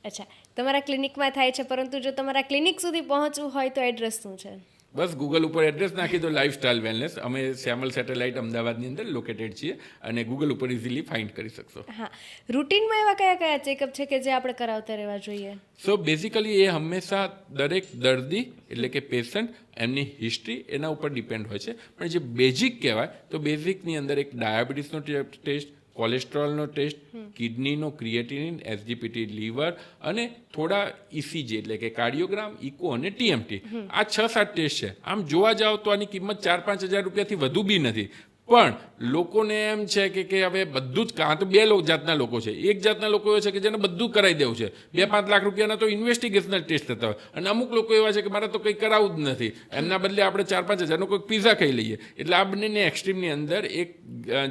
અચ્છા, તમારા ક્લિનિકમાં થાય છે, પરંતુ જો તમારા ક્લિનિક સુધી પહોંચવું હોય તો એડ્રેસ શું છે? બસ ગૂગલ ઉપર એડ્રેસ નાખી દો, લાઇફસ્ટાઇલ વેલનેસ. અમે શ્યામલ સેટેલાઇટ અમદાવાદની અંદર લોકેટેડ છીએ અને ગૂગલ ઉપર ઇઝીલી ફાઇન્ડ કરી શકશો. હા, રૂટીનમાં એવા કયા કયા ચેકઅપ છે કે જે આપણે કરાવતા રહેવા જોઈએ? સો બેઝિકલી એ હંમેશા દરેક દર્દી એટલે કે પેશન્ટ, એમની હિસ્ટ્રી એના ઉપર ડિપેન્ડ હોય છે. પણ જે બેઝિક કહેવાય તો બેઝિકની અંદર એક ડાયાબિટીસનો ટેસ્ટ, કોલેસ્ટ્રોલનો ટેસ્ટ, કિડનીનો ક્રિએટિનિન, એસજીપીટી લીવર અને થોડા ઇસીજી એટલે કે કાર્ડિયોગ્રામ, ઇકો અને ટીએમટી. આ 6-7 ટેસ્ટ છે. આમ જોવા જાઓ તો આની કિંમત 4-5 હજાર રૂપિયાથી વધુ બી નથી. પણ લોકોને એમ છે કે હવે બધું જ, કાં તો બે જાતના લોકો છે. એક જાતના લોકો એવા છે કે જેને બધું કરાવી દેવું છે, 2-5 લાખ રૂપિયાના તો ઇન્વેસ્ટિગેશનલ ટેસ્ટ થતા હોય, અને અમુક લોકો એવા છે કે મારે તો કંઈ કરાવવું જ નથી, એમના બદલે આપણે 4-5 હજારનો કોઈક પીઝા ખાઈ લઈએ. એટલે આ બંનેની એક્સ્ટ્રીમની અંદર એક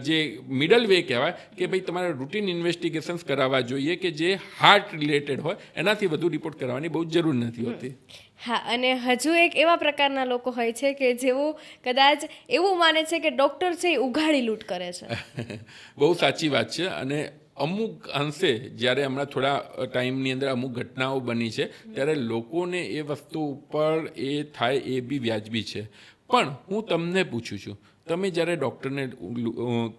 જે મિડલ વે કહેવાય કે ભાઈ તમારે રૂટીન ઇન્વેસ્ટિગેશન્સ કરાવવા જોઈએ કે જે હાર્ટ રિલેટેડ હોય. એનાથી વધુ રિપોર્ટ કરવાની બહુ જરૂર નથી હોતી. હા, અને હજુ એક એવા પ્રકારના લોકો હોય છે કે જેઓ કદાચ એવું માને છે કે ડૉક્ટર છે એ ઉઘાડી લૂંટ કરે છે. બહુ સાચી વાત છે. અને અમુક અંશે જ્યારે હમણાં થોડા ટાઈમની અંદર અમુક ઘટનાઓ બની છે ત્યારે લોકોને એ વસ્તુ ઉપર એ થાય એ બી વ્યાજબી છે. પણ હું તમને પૂછું છું, તમે જ્યારે ડૉક્ટરને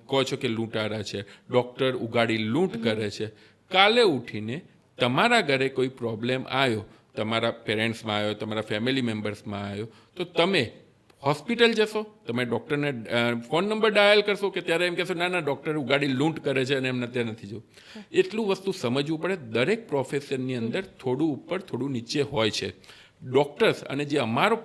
કહો છો કે લૂંટારા છે, ડૉક્ટર ઉગાડી લૂંટ કરે છે, કાલે ઉઠીને તમારા ઘરે કોઈ પ્રોબ્લેમ આવ્યો, તમારા પેરેન્ટ્સમાં આવ્યો, તમારા ફેમિલી મેમ્બર્સમાં આવ્યો, તો તમે હોસ્પિટલ જશો, તમે ડૉક્ટરને ફોન નંબર ડાયલ કરશો કે ત્યારે એમ કહેશો ના ના ડૉક્ટર ઉગાડી લૂંટ કરે છે અને એમને ત્યાં નથી જવું? એટલું વસ્તુ સમજવું પડે. દરેક પ્રોફેશનની અંદર થોડું ઉપર થોડું નીચે હોય છે. ડૉક્ટર્સ અને જે અમારો,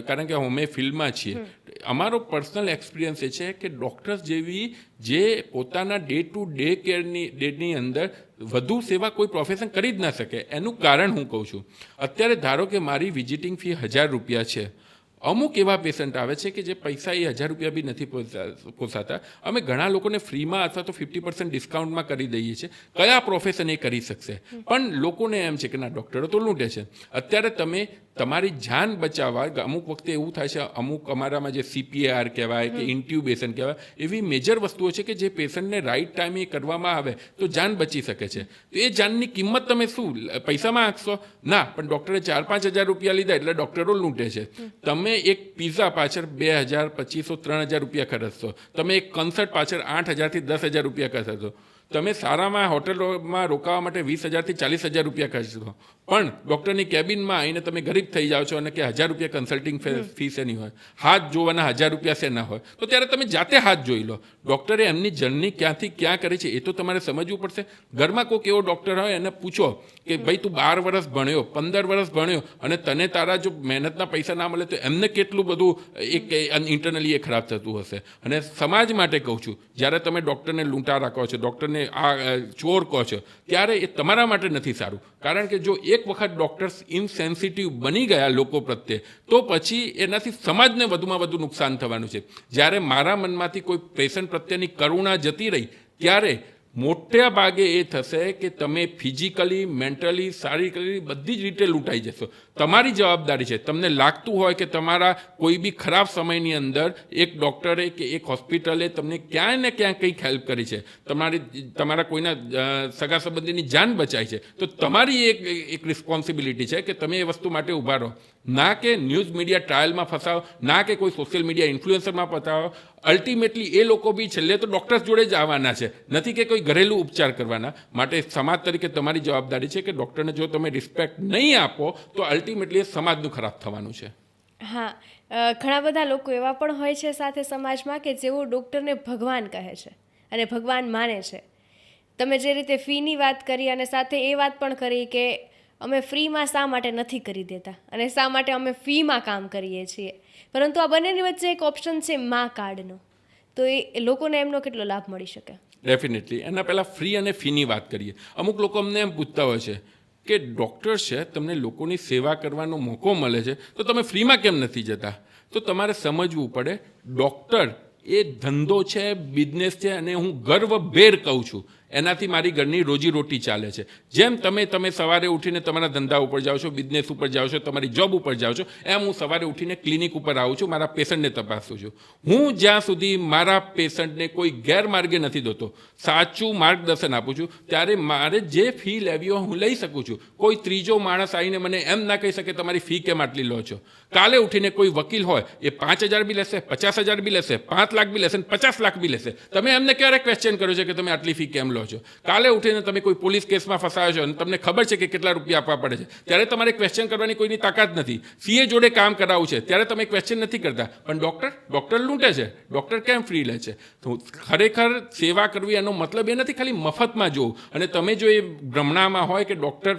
કારણ કે અમે ફિલ્ડમાં છીએ, અમારો પર્સનલ એક્સપિરિયન્સ એ છે કે ડૉક્ટર્સ જેવી જે પોતાના ડે ટુ ડે કેરની અંદર વધુ સેવા કોઈ પ્રોફેશન કરી જ ના શકે. એનું કારણ હું કહું છું. અત્યારે ધારો કે મારી વિઝિટિંગ ફી 1000 રૂપિયા છે. અમુક એવા પેશન્ટ આવે છે કે જે પૈસા એ 1000 રૂપિયા બી નથી પોસાતા. અમે ઘણા લોકોને ફ્રીમાં અથવા તો 50% ડિસ્કાઉન્ટમાં કરી દઈએ છીએ. કયા પ્રોફેશન એ કરી શકશે? પણ લોકોને એમ છે કે ના ડૉક્ટરો તો લૂંટે છે. અત્યારે તમે તમારી જાન બચાવવા, અમુક વખતે એવું થાય છે, અમુક અમારામાં જે CPR કહેવાય કે ઇન્ટ્યુબેશન કહેવાય, એવી મેજર વસ્તુઓ છે કે જે પેશન્ટને રાઈટ ટાઈમે કરવામાં આવે તો જાન બચી શકે છે. તો એ જાનની કિંમત તમે શું પૈસામાં આંકશો? ના, પણ ડૉક્ટરે 4-5 હજાર રૂપિયા લીધા એટલે ડૉક્ટરો લૂંટે છે. તમે એક પીઝા પાછળ 2000, 2500, 3000 રૂપિયા ખર્ચશો. તમે એક કન્સર્ટ પાછળ 8000 થી 10,000 રૂપિયા ખર્ચશો. તમે સારામાં હોટલમાં રોકાવા માટે 20,000 થી 40,000 રૂપિયા ખર્ચશો. પણ ડૉક્ટરની કેબિનમાં આવીને તમે ગરીબ થઈ જાઓ છો અને કે 1000 રૂપિયા કન્સલ્ટિંગ ફીસ એની હોય, હાથ જોવાના 1000 રૂપિયા શેના હોય, તો ત્યારે તમે જાતે હાથ જોઈ લો. ડૉક્ટરે એમની જર્ની ક્યાંથી ક્યાં કરી છે એ તો તમારે સમજવું પડશે. ઘરમાં કોઈક એવો ડૉક્ટર હોય એને પૂછો કે ભાઈ તું 12 વર્ષ ભણ્યો, 15 વર્ષ ભણ્યો અને તને તારા જો મહેનતના પૈસા ના મળે તો એમને કેટલું બધું એક ઇન્ટરનલી એ ખરાબ થતું હશે. અને સમાજ માટે કહું છું, જ્યારે તમે ડૉક્ટરને લૂંટારા કહો છો, ડૉક્ટરને આ ચોર કહો છો, ત્યારે એ તમારા માટે નથી સારું. કારણ કે જો એક વખત ડૉક્ટર્સ ઇનસેન્સિટિવ બની ગયા લોકો પ્રત્યે તો પછી એનાથી સમાજને વધુમાં વધુ નુકસાન થવાનું છે. જ્યારે મારા મનમાંથી કોઈ પેશન્ટ પ્રત્યેની કરુણા જતી રહી ત્યારે મોટા ભાગે એ થશે કે તમે ફિઝિકલી, મેન્ટલી, શારીરિકલી બધી જ રીતે લૂંટાઈ જશો. તમારી જવાબદારી છે. તમને લાગતું હોય કે તમારા કોઈ બી ખરાબ સમયની અંદર એક ડૉક્ટરે કે એક હોસ્પિટલે તમને ક્યાંય ને ક્યાંય કંઈક હેલ્પ કરી છે, તમારા કોઈના સગા સંબંધીની જાન બચાવી છે, તો તમારી એક રિસ્પોન્સિબિલિટી છે કે તમે એ વસ્તુ માટે ઊભા રહો. ના કે ન્યૂઝ મીડિયા ટ્રાયલમાં ફસાવો, ના કે કોઈ સોશિયલ મીડિયા ઇન્ફ્લુએન્સરમાં ફસાવો. અલ્ટિમેટલી એ લોકો બી છેલ્લે તો ડૉક્ટર્સ જોડે જ આવવાના છે, નથી કે કોઈ ઘરેલું ઉપચાર કરવાના. માટે સમાજ તરીકે તમારી જવાબદારી છે કે ડૉક્ટરને જો તમે રિસ્પેક્ટ નહીં આપો તો અલ્ટિમેટલી એ સમાજનું ખરાબ થવાનું છે. હા, ઘણા બધા લોકો એવા પણ હોય છે સાથે સમાજમાં કે જેઓ ડૉક્ટરને ભગવાન કહે છે અને ભગવાન માને છે. તમે જે રીતે ફીની વાત કરી અને સાથે એ વાત પણ કરી કે અમે ફ્રીમાં શા માટે નથી કરી દેતા અને શા માટે અમે ફીમાં કામ કરીએ છીએ, પરંતુ આ બંનેની વચ્ચે એક ઓપ્શન છે મા કાર્ડનો, તો એ લોકોને એમનો કેટલો લાભ મળી શકે? ડેફિનેટલી. એના પહેલાં ફ્રી અને ફીની વાત કરીએ. અમુક લોકો અમને એમ પૂછતા હોય છે કે ડૉક્ટર છે, તમને લોકોની સેવા કરવાનો મોકો મળે છે તો તમે ફ્રીમાં કેમ નથી જતા? તો તમારે સમજવું પડે, ડૉક્ટર એ ધંધો છે, બિઝનેસ છે, અને હું ગર્વભેર કહું છું એનાથી મારી ઘરની રોજીરોટી ચાલે છે. જેમ તમે સવારે ઉઠીને તમારા ધંધા ઉપર જાઓ છો, બિઝનેસ ઉપર જાઓ છો, તમારી જોબ ઉપર જાઓ છો, એમ હું સવારે ઉઠીને ક્લિનિક ઉપર આવું છું, મારા પેશન્ટને તપાસું છું. હું જ્યાં સુધી મારા પેશન્ટને કોઈ ગેરમાર્ગે નથી દોતો, સાચું માર્ગદર્શન આપું છું, ત્યારે મારે જે ફી લેવી હોય હું લઈ શકું છું. કોઈ ત્રીજો માણસ આવીને મને એમ ના કહી શકે તમારી ફી કેમ આટલી લો છો. કાલે ઉઠીને કોઈ વકીલ હોય એ 5000 બી લેશે, 50,000 બી લેશે, 5 લાખ બી લેશે, 50 લાખ બી લેશે. તમે એમને ક્યારે ક્વેશ્ચન કર્યો છે કે તમે આટલી ફી કેમ લો છો? કાલે ઉઠીને તમે કોઈ પોલીસ કેસમાં ફસાયો છો અને તમને ખબર છે કે કેટલા રૂપિયા આપવા પડે છે, ત્યારે તમારે ક્વેશ્ચન કરવાની કોઈની તાકાત નથી. સીએ જોડે કામ કરાવવું છે ત્યારે તમે ક્વેશ્ચન નથી કરતા. પણ ડૉક્ટર લૂંટે છે, ડૉક્ટર કેમ ફ્રી લે છે? તો ખરેખર સેવા કરવી એનો મતલબ એ નથી ખાલી મફતમાં જોવું. અને તમે જો એ ભ્રમણામાં હોય કે ડૉક્ટર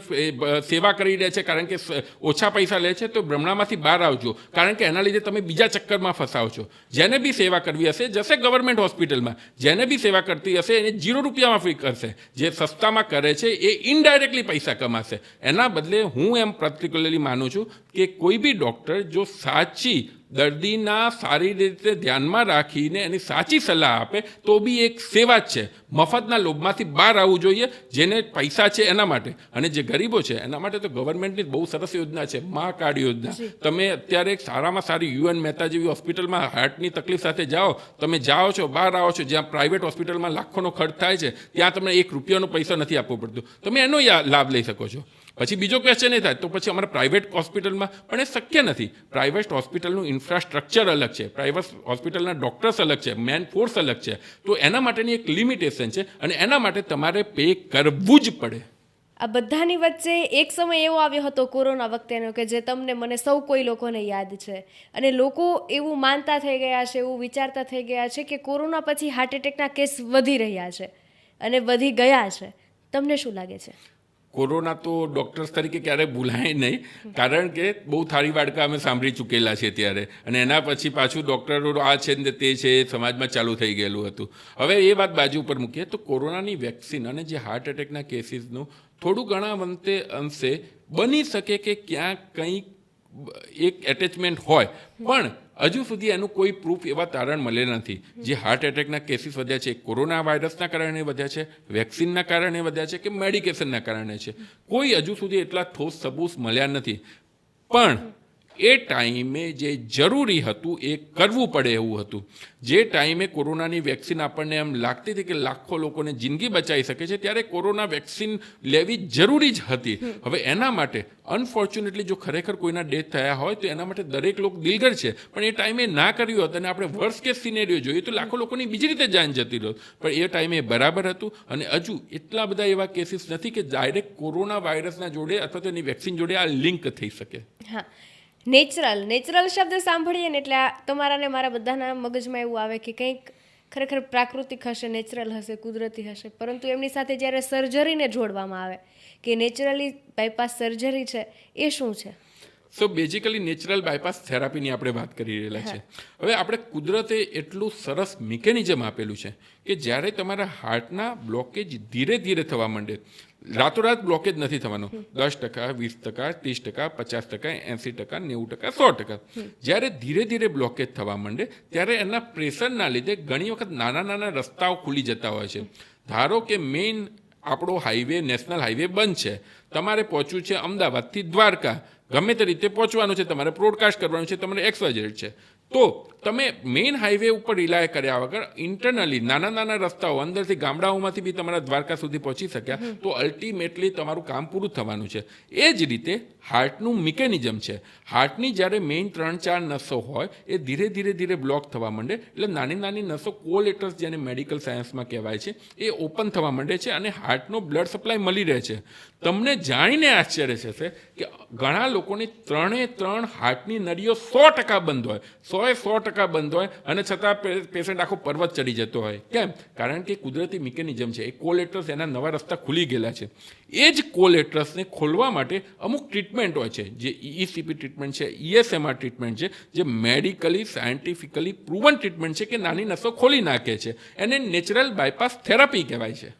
સેવા કરી રહે છે કારણ કે ઓછા પૈસા લે છે, તો ભ્રમણામાંથી બહાર આવજો, કારણ કે એના લીધે તમે બીજા ચક્કરમાં ફસાવો છો. જેને બી સેવા કરવી હશે જશે ગવર્મેન્ટ હોસ્પિટલમાં, જેને બી સેવા કરતી હશે એને 0 રૂપિયામાં ફ્રી કરશે. જે સસ્તામાં કરે છે એ ઇનડાયરેક્ટલી પૈસા કમાશે. એના બદલે હું એમ પર્ટિક્યુલરલી માનું છું કે કોઈ બી ડૉક્ટર જો સાચી દર્દીના સારી રીતે ધ્યાનમાં રાખીને એની સાચી સલાહ આપે તો બી એક સેવા જ છે. મફતના લોભમાંથી બહાર આવવું જોઈએ. જેને પૈસા છે એના માટે, અને જે ગરીબો છે એના માટે તો ગવર્મેન્ટની બહુ સરસ યોજના છે, મા કાર્ડ યોજના. તમે અત્યારે એક સારામાં સારી યુએન મહેતા જેવી હોસ્પિટલમાં હાર્ટની તકલીફ સાથે જાઓ, તમે જાઓ છો, બહાર આવો છો, જ્યાં પ્રાઇવેટ હોસ્પિટલમાં લાખોનો ખર્ચ થાય છે ત્યાં તમને 1 રૂપિયાનો પૈસા નથી આપવો પડતો, તમે એનો લાભ લઈ શકો છો. પછી બીજો ક્વેશ્ચન એ થાય તો પછી અમારા પ્રાઇવેટ હોસ્પિટલમાં પણ એ શક્ય નથી. પ્રાઇવેટ હોસ્પિટલનું ઇન્ફ્રાસ્ટ્રક્ચર અલગ છે, પ્રાઇવેટ હોસ્પિટલના ડૉક્ટર્સ અલગ છે, મેન ફોર્સ અલગ છે, તો એના માટેની એક લિમિટેશન છે અને એના માટે તમારે પે કરવું જ પડે. આ બધાની વચ્ચે એક સમય એવો આવ્યો હતો કોરોના વખતેનો કે જે તમને મને સૌ કોઈ લોકોને યાદ છે, અને લોકો એવું માનતા થઈ ગયા છે, એવું વિચારતા થઈ ગયા છે કે કોરોના પછી હાર્ટ એટેકના કેસ વધી રહ્યા છે અને વધી ગયા છે. તમને શું લાગે છે? કોરોના તો ડૉક્ટર્સ તરીકે ક્યારેય ભૂલાય નહીં, કારણ કે બહુ થાળી વાડકા અમે સાંભળી ચૂકેલા છે ત્યારે, અને એના પછી પાછું ડૉક્ટરો આ છે ને તે છે સમાજમાં ચાલુ થઈ ગયેલું હતું. હવે એ વાત બાજુ ઉપર મૂકીએ તો કોરોનાની વેક્સિન અને જે હાર્ટ એટેકના કેસીસનું થોડું ઘણા અંશે બની શકે કે ક્યાંક કંઈક એક એટેચમેન્ટ હોય, પણ હજુ સુધી એનું કોઈ પ્રૂફ એવા તારણ મળેલા નથી. જે હાર્ટ એટેકના કેસીસ વધ્યા છે કોરોના વાયરસના કારણે વધ્યા છે, વેક્સિનના કારણે વધ્યા છે કે મેડિકેશનના કારણે છે, કોઈ હજુ સુધી એટલા ઠોસ સબૂત મળ્યા નથી. પણ એ ટાઈમે જે જરૂરી હતું એ કરવું પડે એવું હતું. જે ટાઈમે કોરોનાની વેક્સિન આપણને એમ લાગતી હતી કે લાખો લોકોને જિંદગી બચાવી શકે છે, ત્યારે કોરોના વેક્સિન લેવી જરૂરી જ હતી. હવે એના માટે અનફોર્ચ્યુનેટલી જો ખરેખર કોઈના ડેથ થયા હોય તો એના માટે દરેક લોકો દિલગર છે, પણ એ ટાઈમે ના કર્યું હોત અને આપણે વર્સ્ટ કેસ સિનેરિયો જોઈએ તો લાખો લોકોની બીજી રીતે જાન જતી રહો. પણ એ ટાઈમે બરાબર હતું. અને હજુ એટલા બધા એવા કેસીસ નથી કે ડાયરેક્ટ કોરોના વાયરસના જોડે અથવા તો એની વેક્સિન જોડે આ લિંક થઈ શકે. હા, નેચરલ શબ્દ સાંભળીએ ને એટલે તમારા ને મારા બધાના મગજમાં એવું આવે કે કંઈક ખરેખર પ્રાકૃતિક હશે, નેચરલ હશે, કુદરતી હશે. પરંતુ એમની સાથે જ્યારે સર્જરીને જોડવામાં આવે કે નેચરલી બાયપાસ સર્જરી છે, એ શું છે? સો બેઝિકલી નેચરલ બાયપાસ થેરાપીની આપણે વાત કરી રહેલા છે. હવે આપણે કુદરતે એટલું સરસ મિકેનિઝમ આપેલું છે કે જ્યારે તમારા હાર્ટના બ્લોકેજ ધીરે ધીરે થવા માંડે, રાતોરાત બ્લોકેજ નથી થવાનો, 10%, 20%, 30%, 50%, 80%, 90%, 100%. જ્યારે ધીરે ધીરે બ્લોકેજ થવા માંડે ત્યારે એના પ્રેશરના લીધે ઘણી વખત નાના નાના રસ્તાઓ ખુલી જતા હોય છે. ધારો કે મેઇન આપણો હાઈવે, નેશનલ હાઈવે બંધ છે, તમારે પહોંચવું છે અમદાવાદથી દ્વારકા, ગમે તે રીતે પહોંચવાનું છે, તમારે બ્રોડકાસ્ટ કરવાનું છે, તમારે XYZ છે, તો તમે મેઇન હાઈવે ઉપર રિલાય કર્યા વગર ઇન્ટરનલી નાના નાના રસ્તાઓ અંદરથી ગામડાઓમાંથી બી તમારા દ્વારકા સુધી પહોંચી શક્યા તો અલ્ટિમેટલી તમારું કામ પૂરું થવાનું છે. એ જ રીતે હાર્ટનું મિકેનિઝમ છે. હાર્ટની જ્યારે મેઇન 3-4 નસો હોય એ ધીરે ધીરે ધીરે બ્લોક થવા માંડે એટલે નાની નાની નસો, કોલેટર્સ જેને મેડિકલ સાયન્સમાં કહેવાય છે, એ ઓપન થવા માંડે છે અને હાર્ટનો બ્લડ સપ્લાય મળી રહે છે. તમને જાણીને આશ્ચર્ય થશે કે ઘણા લોકોની 3 હાર્ટની નળીઓ 100% બંધ હોય, 100% બંધ હોય અને છતાં પેશન્ટ આખો પર્વત ચડી જતો હોય. કેમ? કારણ કે કુદરતી મિકેનિઝમ છે. એ કોલેટર્સ, એના નવા રસ્તા ખુલી ગયેલા છે. એ જ કોલેટર્સને ખોલવા માટે અમુક ટ્રીટમેન્ટ હોય છે, જે ECP ટ્રીટમેન્ટ છે, ESMR ટ્રીટમેન્ટ છે, જે મેડિકલી સાયન્ટિફિકલી પ્રૂવન ટ્રીટમેન્ટ છે કે નાની નસો ખોલી નાખે છે. એને નેચરલ બાયપાસ થેરાપી કહેવાય છે.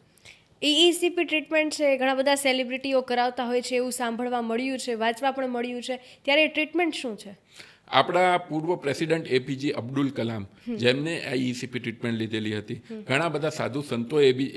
ECP ટ્રીટમેન્ટ છે, ઘણા બધા સેલિબ્રિટીઓ કરાવતા હોય છે એવું સાંભળવા મળ્યું છે, વાંચવા પણ મળ્યું છે. ત્યારે એ ટ્રીટમેન્ટ શું છે? આપણા પૂર્વ પ્રેસિડેન્ટ APJ અબ્દુલ કલામ, જેમને આ ECP ટ્રીટમેન્ટ લીધેલી હતી, ઘણા બધા સાધુ સંતો એ બી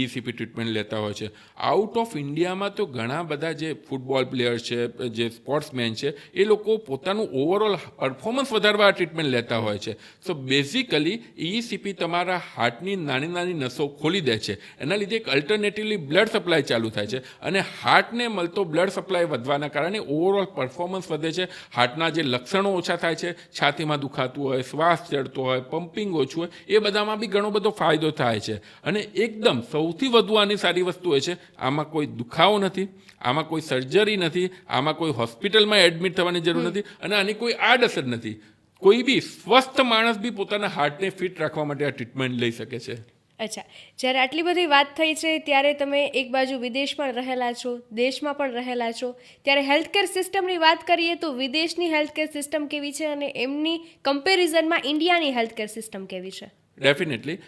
ECP ટ્રીટમેન્ટ લેતા હોય છે. આઉટ ઓફ ઇન્ડિયામાં તો ઘણા બધા જે ફૂટબોલ પ્લેયર્સ છે, જે સ્પોર્ટ્સમેન છે, એ લોકો પોતાનું ઓવરઓલ પરફોર્મન્સ વધારવા આ ટ્રીટમેન્ટ લેતા હોય છે. સો બેઝિકલી ECP તમારા હાર્ટની નાની નાની નસો ખોલી દે છે. એના લીધે એક અલ્ટરનેટિવલી બ્લડ સપ્લાય ચાલુ થાય છે અને હાર્ટને મળતો બ્લડ સપ્લાય વધવાના કારણે ઓવરઓલ પરફોર્મન્સ વધે છે. હાર્ટના જે લક્ષણો ઓછા થાય છે, છાતીમાં દુખાતું હોય, શ્વાસ ચડતો હોય, પમ્પિંગ ઓછું હોય, એ બધામાં બી ઘણો બધો ફાયદો થાય છે. અને એકદમ સૌથી વધુ આની સારી વસ્તુ એ છે, આમાં કોઈ દુખાવો નથી, આમાં કોઈ સર્જરી નથી, આમાં કોઈ હોસ્પિટલમાં એડમિટ થવાની જરૂર નથી અને આની કોઈ આડઅસર નથી. કોઈ બી સ્વસ્થ માણસ બી પોતાના હાર્ટને ફિટ રાખવા માટે આ ટ્રીટમેન્ટ લઈ શકે છે. અચ્છા, જ્યારે આટલી બધી વાત થઈ છે ત્યારે તમે એક બાજુ વિદેશમાં રહેલા છો, દેશમાં પણ રહેલા છો, ત્યારે હેલ્થકેર સિસ્ટમની વાત કરીએ તો વિદેશની હેલ્થકેર સિસ્ટમ કેવી છે અને એમની કમ્પેરિઝનમાં ઇન્ડિયાની હેલ્થકેર સિસ્ટમ કેવી છે? ડેફિનેટલી.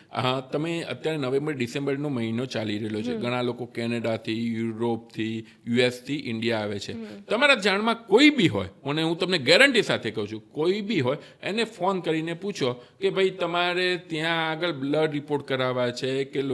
તમે અત્યારે નવેમ્બર ડિસેમ્બરનો મહિનો ચાલી રહેલો છે. ઘણા લોકો કેનેડાથી, યુરોપથી, યુએસથી ઇન્ડિયા આવે છે. તમારા જાણમાં કોઈ બી હોય, અને હું તમને ગેરંટી સાથે કહું છું, કોઈ બી હોય, એને ફોન કરીને પૂછો કે ભાઈ તમારે ત્યાં આગળ બ્લડ રિપોર્ટ કરાવવા છે કે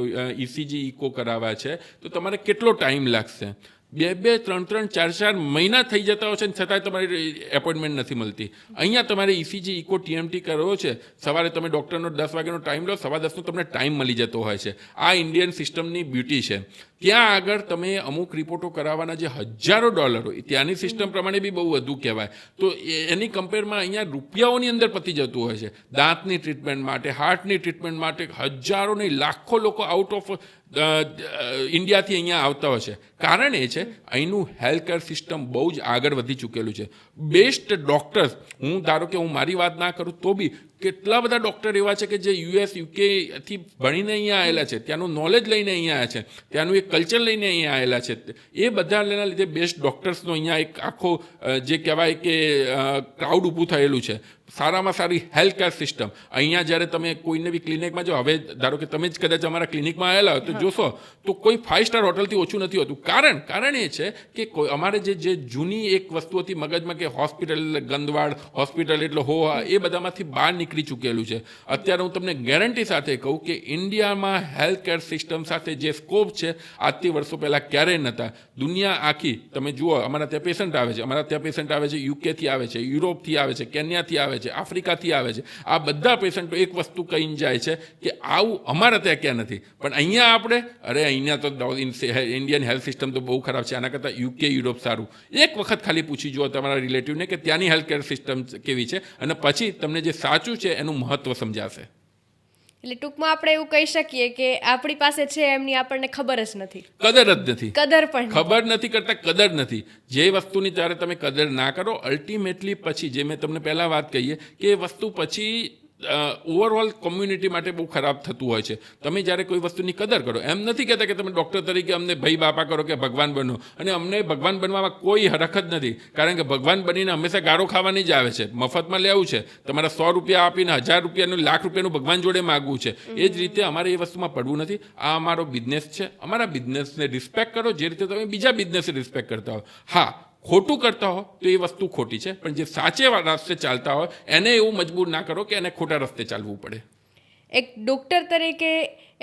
ECG ઇકો કરાવવા છે તો તમારે કેટલો ટાઈમ લાગશે? 2-2, 3-3, 4-4 મહિના થઈ જતા હોય છે ને છતાંય તમારી એપોઇન્ટમેન્ટ નથી મળતી. અહીંયા તમારે ECG ઇકો TMT કરવો છે, સવારે તમે ડૉક્ટરનો 10 વાગ્યાનો ટાઈમ લો, 10:15 તમને ટાઈમ મળી જતો હોય છે. આ ઇન્ડિયન સિસ્ટમની બ્યુટી છે. ત્યાં આગળ તમે અમુક રિપોર્ટો કરાવવાના જે હજારો ડોલરો, ત્યાંની સિસ્ટમ પ્રમાણે બી બહુ વધુ કહેવાય, તો એની કમ્પેરમાં અહીંયા રૂપિયાઓની અંદર પતી જતું હોય છે. દાંતની ટ્રીટમેન્ટ માટે, હાર્ટની ટ્રીટમેન્ટ માટે હજારો નહીં લાખો લોકો આઉટ ઓફ ઇન્ડિયાથી અહીંયા આવતા હોય છે. કારણ એ છે અહીંનું હેલ્થકેર સિસ્ટમ બહુ જ આગળ વધી ચૂકેલું છે. બેસ્ટ ડૉક્ટર્સ, હું ધારો કે હું મારી વાત ના કરું તો બી કેટલા બધા ડૉક્ટર એવા છે કે જે US UK થી ભણીને અહીંયા આવેલા છે, ત્યાંનું નોલેજ લઈને અહીંયા આવ્યા છે, ત્યાંનું એક કલ્ચર લઈને અહીંયા આવેલા છે. એ બધાના લીધે બેસ્ટ ડૉક્ટર્સનો અહીંયા એક આખો જે કહેવાય કે ક્રાઉડ ઊભું થયેલું છે. સારામાં સારી હેલ્થકેર સિસ્ટમ. અહીંયા જ્યારે તમે કોઈને બી ક્લિનિકમાં જો, હવે ધારો કે તમે જ કદાચ અમારા ક્લિનિકમાં આવેલા હોય તો જોશો તો કોઈ 5 સ્ટાર હોટલથી ઓછું નથી હોતું. કારણ એ છે કે અમારે જે જૂની એક વસ્તુ હતી મગજમાં કે હોસ્પિટલ એટલે ગંદવાડ, હોસ્પિટલ એટલે હોવા, એ બધામાંથી બહાર નીકળી ચૂકેલું છે. અત્યારે હું તમને ગેરંટી સાથે કહું કે ઇન્ડિયામાં હેલ્થકેર સિસ્ટમ સાથે જે સ્કોપ છે આજથી વર્ષો પહેલાં ક્યારેય નહોતા. દુનિયા આખી તમે જુઓ, અમારા ત્યાં પેશન્ટ આવે છે, અમારા ત્યાં પેશન્ટ આવે છે યુકેથી આવે છે, યુરોપથી આવે છે, કેન્યાથી આવે છે, આફ્રિકાથી આવે છે. આ બધા પેશન્ટો એક વસ્તુ કહીને જાય છે કે આવું અમારા ત્યાં ક્યાં નથી. પણ અહીંયા આપણે અહીંયા તો ઇન્ડિયન હેલ્થ સિસ્ટમ તો બહુ ખરાબ છે, આના કરતાં યુકે યુરોપ સારું. એક વખત ખાલી પૂછી જુઓ તમારા રિલેટિવને કે ત્યાંની હેલ્થ કેર સિસ્ટમ કેવી છે, અને પછી તમને જે સાચું છે એનું મહત્ત્વ સમજાશે. એટલે ટૂંકમાં આપણે એવું કહી શકીએ કે આપણી પાસે છે એમની આપણને ખબર જ નથી, કદર જ નથી, કદર પણ ખબર નથી કરતા કદર નથી. જે વસ્તુની ત્યારે તમે કદર ના કરો, અલ્ટિમેટલી પછી જે મેં તમને પહેલાં વાત કહીએ કે એ વસ્તુ પછી ઓવરઓલ કોમ્યુનિટી માટે બહુ ખરાબ થતું હોય છે. તમે જ્યારે કોઈ વસ્તુની કદર કરો, એમ નથી કહેતા કે તમે ડૉક્ટર તરીકે અમને ભાઈ બાપા કરો કે ભગવાન બનો, અને અમને ભગવાન બનવામાં કોઈ હરખ જ નથી, કારણ કે ભગવાન બનીને હંમેશા ગાળો ખાવાની જ આવે છે, મફતમાં લેવું છે, તમારા 100 રૂપિયા આપીને 1000 રૂપિયાનું લાખ રૂપિયાનું ભગવાન જોડે માગવું છે. એ જ રીતે અમારે એ વસ્તુમાં પડવું નથી. આ અમારો બિઝનેસ છે, અમારા બિઝનેસને રિસ્પેક્ટ કરો જે રીતે તમે બીજા બિઝનેસને રિસ્પેક્ટ કરતા હો. હા, ખોટું કરતા હો તો એ વસ્તુ ખોટી છે, પણ જે સાચે રસ્તે ચાલતા હોય એને એવું મજબૂર ના કરો કે એને ખોટા રસ્તે ચાલવું પડે. એક ડૉક્ટર તરીકે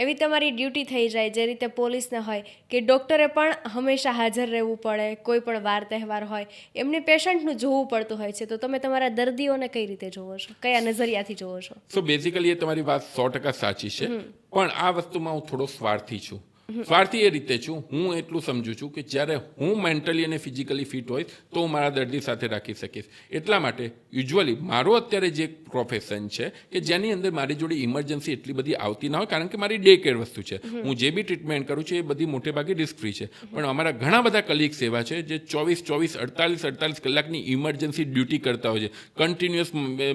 એવી તમારી ડ્યુટી થઈ જાય જે રીતે પોલીસને હોય કે ડૉક્ટરે પણ હંમેશા હાજર રહેવું પડે, કોઈ પણ વાર તહેવાર હોય એમને પેશન્ટનું જોવું પડતું હોય છે, તો તમે તમારા દર્દીઓને કઈ રીતે જોવો છો, કયા નજરિયાથી જોવો છો? સો બેઝિકલી એ તમારી વાત 100% સાચી છે, પણ આ વસ્તુમાં હું થોડો સ્વાર્થી છું. સ્વાર્થી એ રીતે છું, હું એટલું સમજુ છું કે જ્યારે હું મેન્ટલી અને ફિઝિકલી ફિટ હોય તો હું મારા દર્દી સાથે રાખી શકીશ. એટલા માટે યુઝ્યુઅલી મારો અત્યારે જે પ્રોફેશન છે કે જેની અંદર મારી જોડે ઇમરજન્સી એટલી બધી આવતી ના હોય, કારણ કે મારી ડે કેર વસ્તુ છે. હું જે બી ટ્રીટમેન્ટ કરું છું એ બધી મોટે ભાગે રિસ્ક ફ્રી છે. પણ અમારા ઘણા બધા કલીગ્સ એવા છે જે 48 કલાકની ઇમરજન્સી ડ્યુટી કરતા હોય છે, કન્ટિન્યુઅસ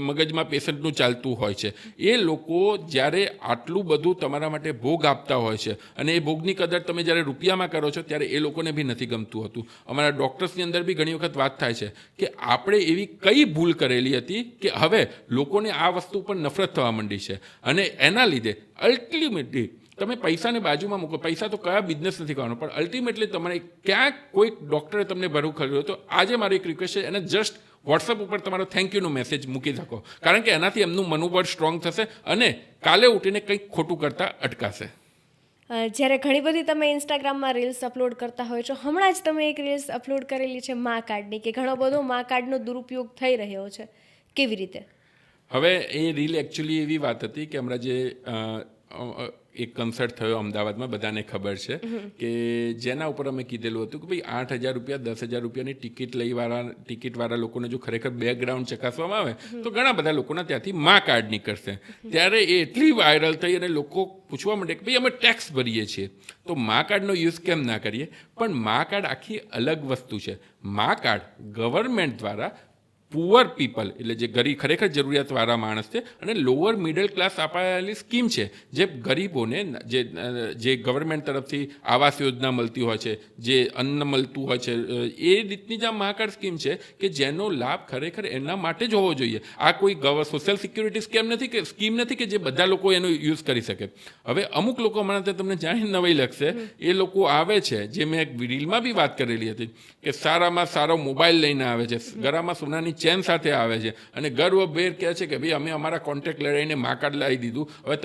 મગજમાં પેશન્ટનું ચાલતું હોય છે. એ લોકો જ્યારે આટલું બધું તમારા માટે ભોગ આપતા હોય છે, અને એ ભોગ ની કદર તમે જ્યારે રૂપિયામાં કરો છો ત્યારે એ લોકોને બી નથી ગમતું હતું. અમારા ડૉક્ટર્સની અંદર બી ઘણી વખત વાત થાય છે કે આપણે એવી કઈ ભૂલ કરેલી હતી કે હવે લોકોને આ વસ્તુ પર નફરત થવા માંડી છે, અને એના લીધે અલ્ટિમેટલી તમે પૈસાને બાજુમાં મૂકો, પૈસા તો કયા બિઝનેસ નથી કરવાનો, પણ અલ્ટિમેટલી તમારે ક્યાંક કોઈક ડૉક્ટરે તમને ભરું કર્યું તો આજે મારી એક રિક્વેસ્ટ છે, એને જસ્ટ વોટ્સઅપ ઉપર તમારો થેન્ક યુનો મેસેજ મૂકી શકો, કારણ કે એનાથી એમનું મનોબળ સ્ટ્રોંગ થશે અને કાલે ઉઠીને કંઈક ખોટું કરતા અટકાશે. જ્યારે ઘણી બધી તમે ઇન્સ્ટાગ્રામમાં રીલ્સ અપલોડ કરતા હોય છો, હમણાં જ તમે એક રીલ્સ અપલોડ કરેલી છે મા કાર્ડની, કે ઘણો બધો મા કાર્ડનો દુરુપયોગ થઈ રહ્યો છે, કેવી રીતે? હવે એ રીલ એકચ્યુઅલી એવી વાત હતી કે હમણાં જે એક કન્સર્ટ થયો અમદાવાદમાં, બધાને ખબર છે, કે જેના ઉપર અમે કીધેલું હતું કે ભાઈ 8,000 રૂપિયા 10,000 રૂપિયાની ટિકિટવાળા લોકોને જો ખરેખર બેકગ્રાઉન્ડ ચકાસવામાં આવે તો ઘણા બધા લોકોના ત્યાંથી મા કાર્ડ નીકળશે. ત્યારે એ એટલી વાયરલ થઈ અને લોકો પૂછવા માંડે કે ભાઈ અમે ટેક્સ ભરીએ છીએ તો મા કાર્ડનો યુઝ કેમ ના કરીએ. પણ મા કાર્ડ આખી અલગ વસ્તુ છે. મા કાર્ડ ગવર્મેન્ટ દ્વારા પુઅર પીપલ એટલે જે ગરીબ ખરેખર જરૂરિયાતવાળા માણસ છે અને લોઅર મિડલ ક્લાસ અપાયેલી સ્કીમ છે, જે ગરીબોને જે ગવર્મેન્ટ તરફથી આવાસ યોજના મળતી હોય છે, જે અન્ન મળતું હોય છે, એ રીતની જે મા કાર્ડ સ્કીમ છે કે જેનો લાભ ખરેખર એના માટે જ હોવો જોઈએ. આ કોઈ સોશિયલ સિક્યુરિટી સ્કીમ નથી કે જે બધા લોકો એનો યુઝ કરી શકે. હવે અમુક લોકો હમણાં તમને જાણી નવાઈ લાગશે, એ લોકો આવે છે, જે મેં રીલમાં બી વાત કરેલી હતી, કે સારામાં સારો મોબાઈલ લઈને આવે છે, ગળામાં સોનાની ચેન સાથે આવે છે, અને ગર્વભેર કહે છે કે ભાઈ અમે અમારા કોન્ટ્રાક્ટ લડાઈને મા કાર્ડ લાવી દીધું, હવે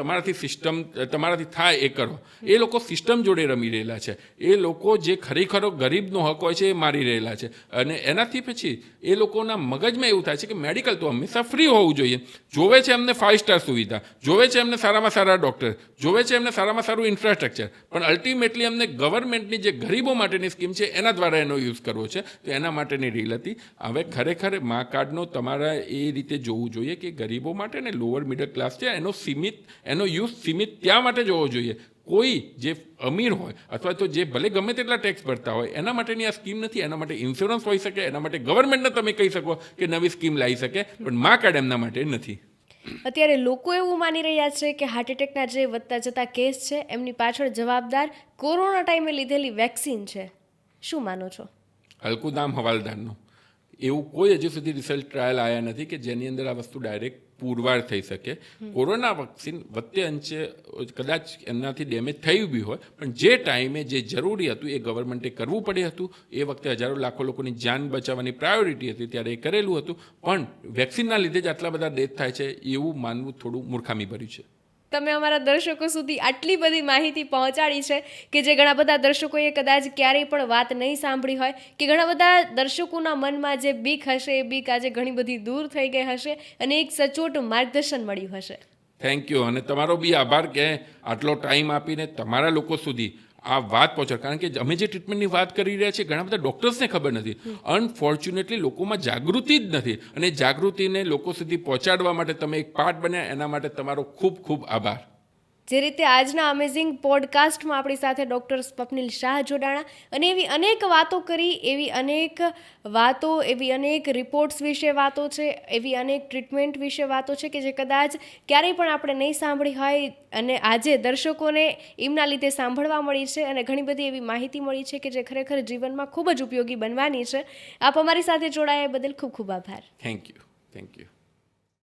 તમારાથી થાય એ કરો. એ લોકો સિસ્ટમ જોડે રમી રહેલા છે. એ લોકો જે ખરેખર ગરીબનો હક હોય છે એ મારી રહેલા છે, અને એનાથી પછી એ લોકોના મગજમાં એવું થાય છે કે મેડિકલ તો હંમેશા ફ્રી હોવું જોઈએ. જોવે છે એમને 5 સ્ટાર સુવિધા, જોવે છે એમને સારામાં સારા ડૉક્ટર, જોવે છે એમને સારામાં સારું ઇન્ફ્રાસ્ટ્રક્ચર, પણ અલ્ટિમેટલી અમને ગવર્મેન્ટની જે ગરીબો માટેની સ્કીમ છે એના દ્વારા એનો યુઝ કરવો છે. તો એના માટેની રીલ હતી. હવે ખરેખર મા કાર્ડનો તમારે એ રીતે જોવું જોઈએ કે ગરીબો માટે ને લોઅર મિડલ ક્લાસ છે એનો યુઝ સીમિત ત્યાં માટે જોવો જોઈએ. કોઈ જે અમીર હોય અથવા તો જે ભલે ગમે તેટલા ટેક્સ ભરતા હોય એના માટેની આ સ્કીમ નથી. એના માટે ઇન્સ્યોરન્સ હોઈ શકે, એના માટે ગવર્મેન્ટને તમે કહી શકો કે નવી સ્કીમ લાવી શકે, પણ મા કાર્ડ એમના માટે નથી. અત્યારે લોકો એવું માની રહ્યા છે કે હાર્ટ એટેકના જે વધતા જતા કેસ છે એમની પાછળ જવાબદાર કોરોના ટાઈમે લીધેલી વેક્સિન છે. શું માનો છો? હલકું દામ હવાલદારનું. એવું કોઈ હજુ સુધી રિસર્ચ ટ્રાયલ આવ્યા નથી કે જેની અંદર આ વસ્તુ ડાયરેક્ટ પુરવાર થઈ શકે. કોરોના વેક્સિન વચ્ચે અંશે કદાચ એમનાથી ડેમેજ થયું બી હોય, પણ જે ટાઈમે જે જરૂરી હતું એ ગવર્મેન્ટે કરવું પડે હતું. એ વખતે હજારો લાખો લોકોની જાન બચાવવાની પ્રાયોરિટી હતી ત્યારે એ કરેલું હતું, પણ વેક્સિનના લીધે જ આટલા બધા ડેથ થાય છે એવું માનવું થોડું મૂર્ખામી ભર્યું છે. તમે અમારા દર્શકો સુધી આટલી બધી માહિતી પહોંચાડી છે કે જે ઘણા બધા દર્શકોએ કદાચ ક્યારેય પણ વાત નહીં સાંભળી હોય, કે ઘણા બધા દર્શકોના મનમાં જે બીક હશે એ બીક આજે ઘણી બધી દૂર થઈ ગઈ હશે અને એક સચોટ માર્ગદર્શન મળ્યું હશે. Thank you. અને તમારો બી આભાર કે આટલો ટાઈમ આપીને તમારા લોકો સુધી આ વાત પહોંચાડ. કારણ કે અમે જે ટ્રીટમેન્ટની વાત કરી રહ્યા છીએ ઘણા બધા ડૉક્ટર્સને ખબર નથી. અનફોર્ચ્યુનેટલી લોકોમાં જાગૃતિ જ નથી, અને જાગૃતિને લોકો સુધી પહોંચાડવા માટે તમે એક પાર્ટ બન્યા, એના માટે તમારો ખૂબ ખૂબ આભાર. જે રીતે આજના અમેઝિંગ પોડકાસ્ટમાં આપણી સાથે ડૉક્ટર સ્વપ્નિલ શાહ જોડાણા અને એવી અનેક વાતો કરી, એવી અનેક રિપોર્ટ્સ વિશે વાતો છે, એવી અનેક ટ્રીટમેન્ટ વિશે વાતો છે કે જે કદાચ ક્યારેય પણ આપણે નહીં સાંભળી હોય અને આજે દર્શકોને એમના લીધે સાંભળવા મળી છે અને ઘણી બધી એવી માહિતી મળી છે કે જે ખરેખર જીવનમાં ખૂબ જ ઉપયોગી બનવાની છે. આપ અમારી સાથે જોડાયા બદલ ખૂબ ખૂબ આભાર. Thank you.